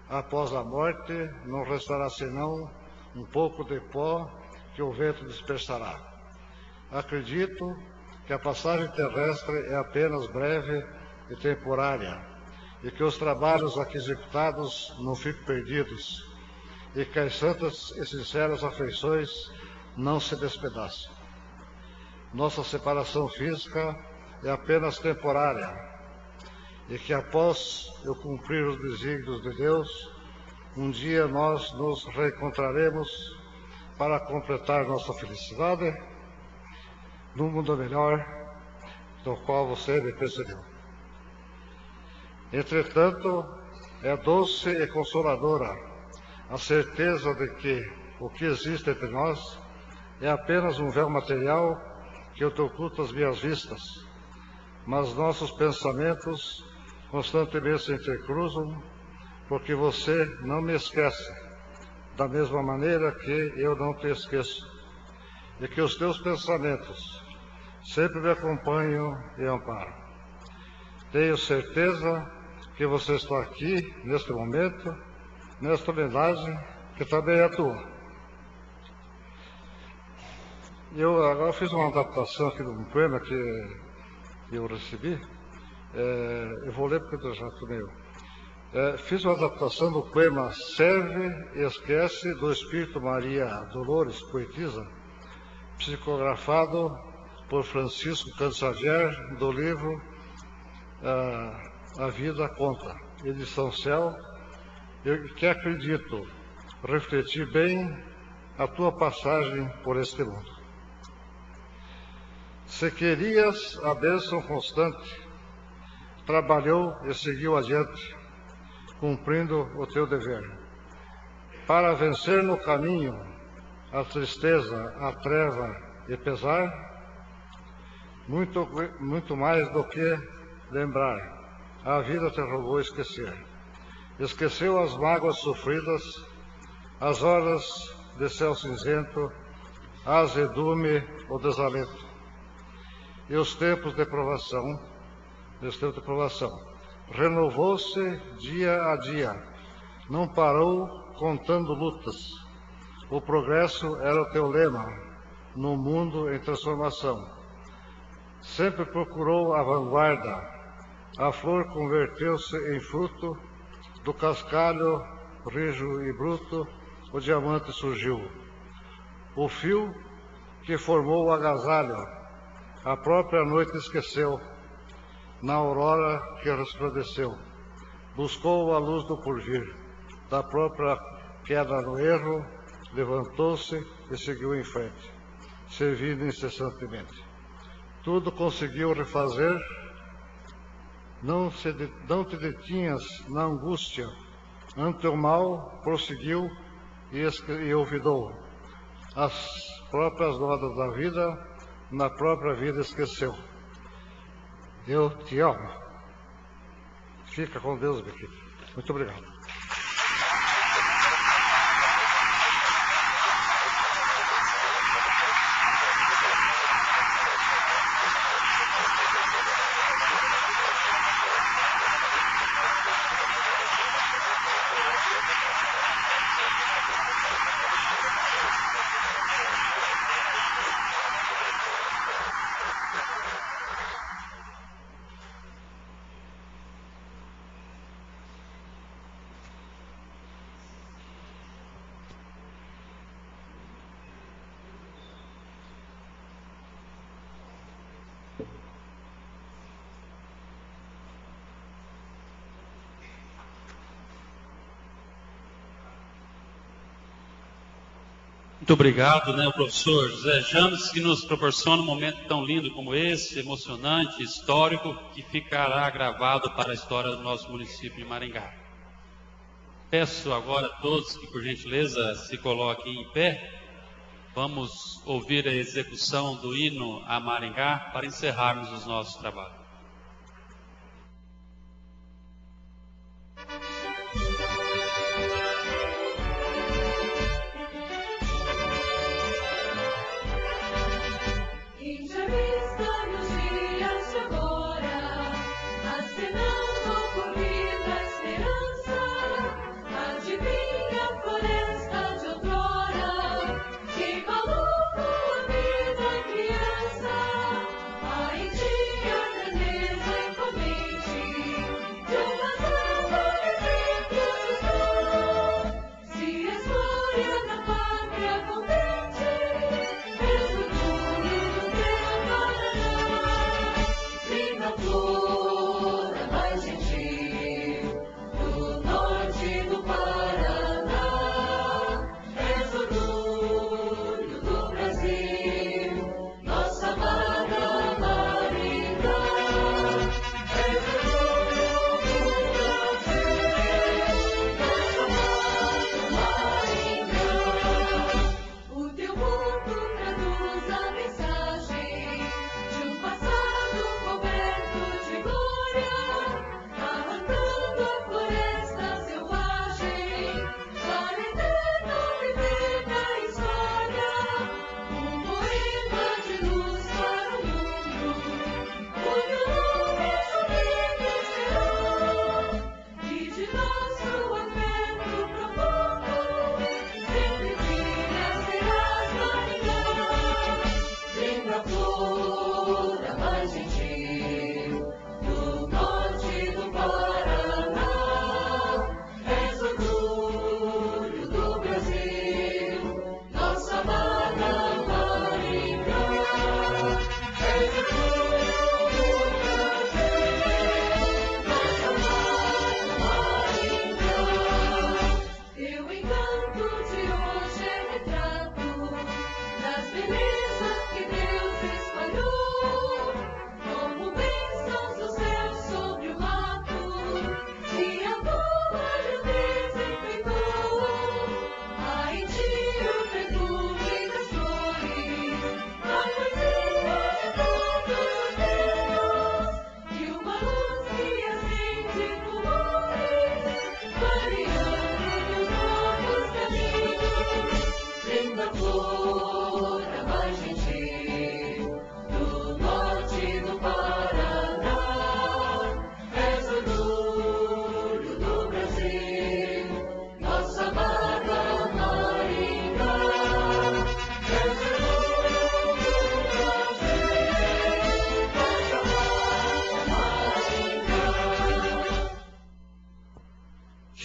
após a morte, não restará senão um pouco de pó que o vento dispersará. Acredito que a passagem terrestre é apenas breve e temporária e que os trabalhos aqui executados não ficam perdidos e que as santas e sinceras afeições não se despedaçam. Nossa separação física é apenas temporária e que após eu cumprir os desígnios de Deus, um dia nós nos reencontraremos para completar nossa felicidade num mundo melhor do qual você me precedeu. Entretanto, é doce e consoladora a certeza de que o que existe entre nós é apenas um véu material que oculta as minhas vistas, mas nossos pensamentos constantemente se intercruzam, porque você não me esquece, da mesma maneira que eu não te esqueço, e que os teus pensamentos sempre me acompanham e amparam. Tenho certeza que você está aqui, neste momento, nesta homenagem, que também é tua. Eu agora fiz uma adaptação aqui de um poema que eu recebi. Eu vou ler porque eu já tomei. Fiz uma adaptação do poema Serve e Esquece, do Espírito Maria Dolores, poetisa, psicografado por Francisco Cansavier, do livro A Vida Conta, edição Céu. Eu que acredito refletir bem a tua passagem por este mundo. Se querias a bênção constante, trabalhou e seguiu adiante, cumprindo o teu dever. Para vencer no caminho a tristeza, a treva e pesar, muito mais do que lembrar, a vida te rogou esquecer. Esqueceu as mágoas sofridas, as horas de céu cinzento, a azedume, o desalento, e os tempos de provação, renovou-se dia a dia, não parou contando lutas. O progresso era o teu lema, no mundo em transformação. Sempre procurou a vanguarda, a flor converteu-se em fruto, do cascalho rijo e bruto, o diamante surgiu. O fio que formou o agasalho, a própria noite esqueceu, na aurora que resplandeceu. Buscou a luz do porvir, da própria queda no erro, levantou-se e seguiu em frente, servindo incessantemente. Tudo conseguiu refazer, não te detinhas na angústia, ante o mal prosseguiu e olvidou. As próprias rodas da vida, na própria vida esqueceu. Eu te amo. Fica com Deus, Bequita. Muito obrigado. Muito obrigado, o professor José James, que nos proporciona um momento tão lindo como esse, emocionante, histórico, que ficará gravado para a história do nosso município de Maringá. Peço agora a todos que, por gentileza, se coloquem em pé. Vamos ouvir a execução do hino a Maringá para encerrarmos os nossos trabalhos.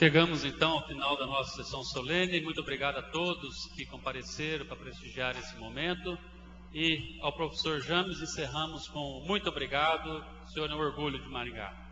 Chegamos então ao final da nossa sessão solene. Muito obrigado a todos que compareceram para prestigiar esse momento. E ao professor James encerramos com muito obrigado. O senhor é um orgulho de Maringá.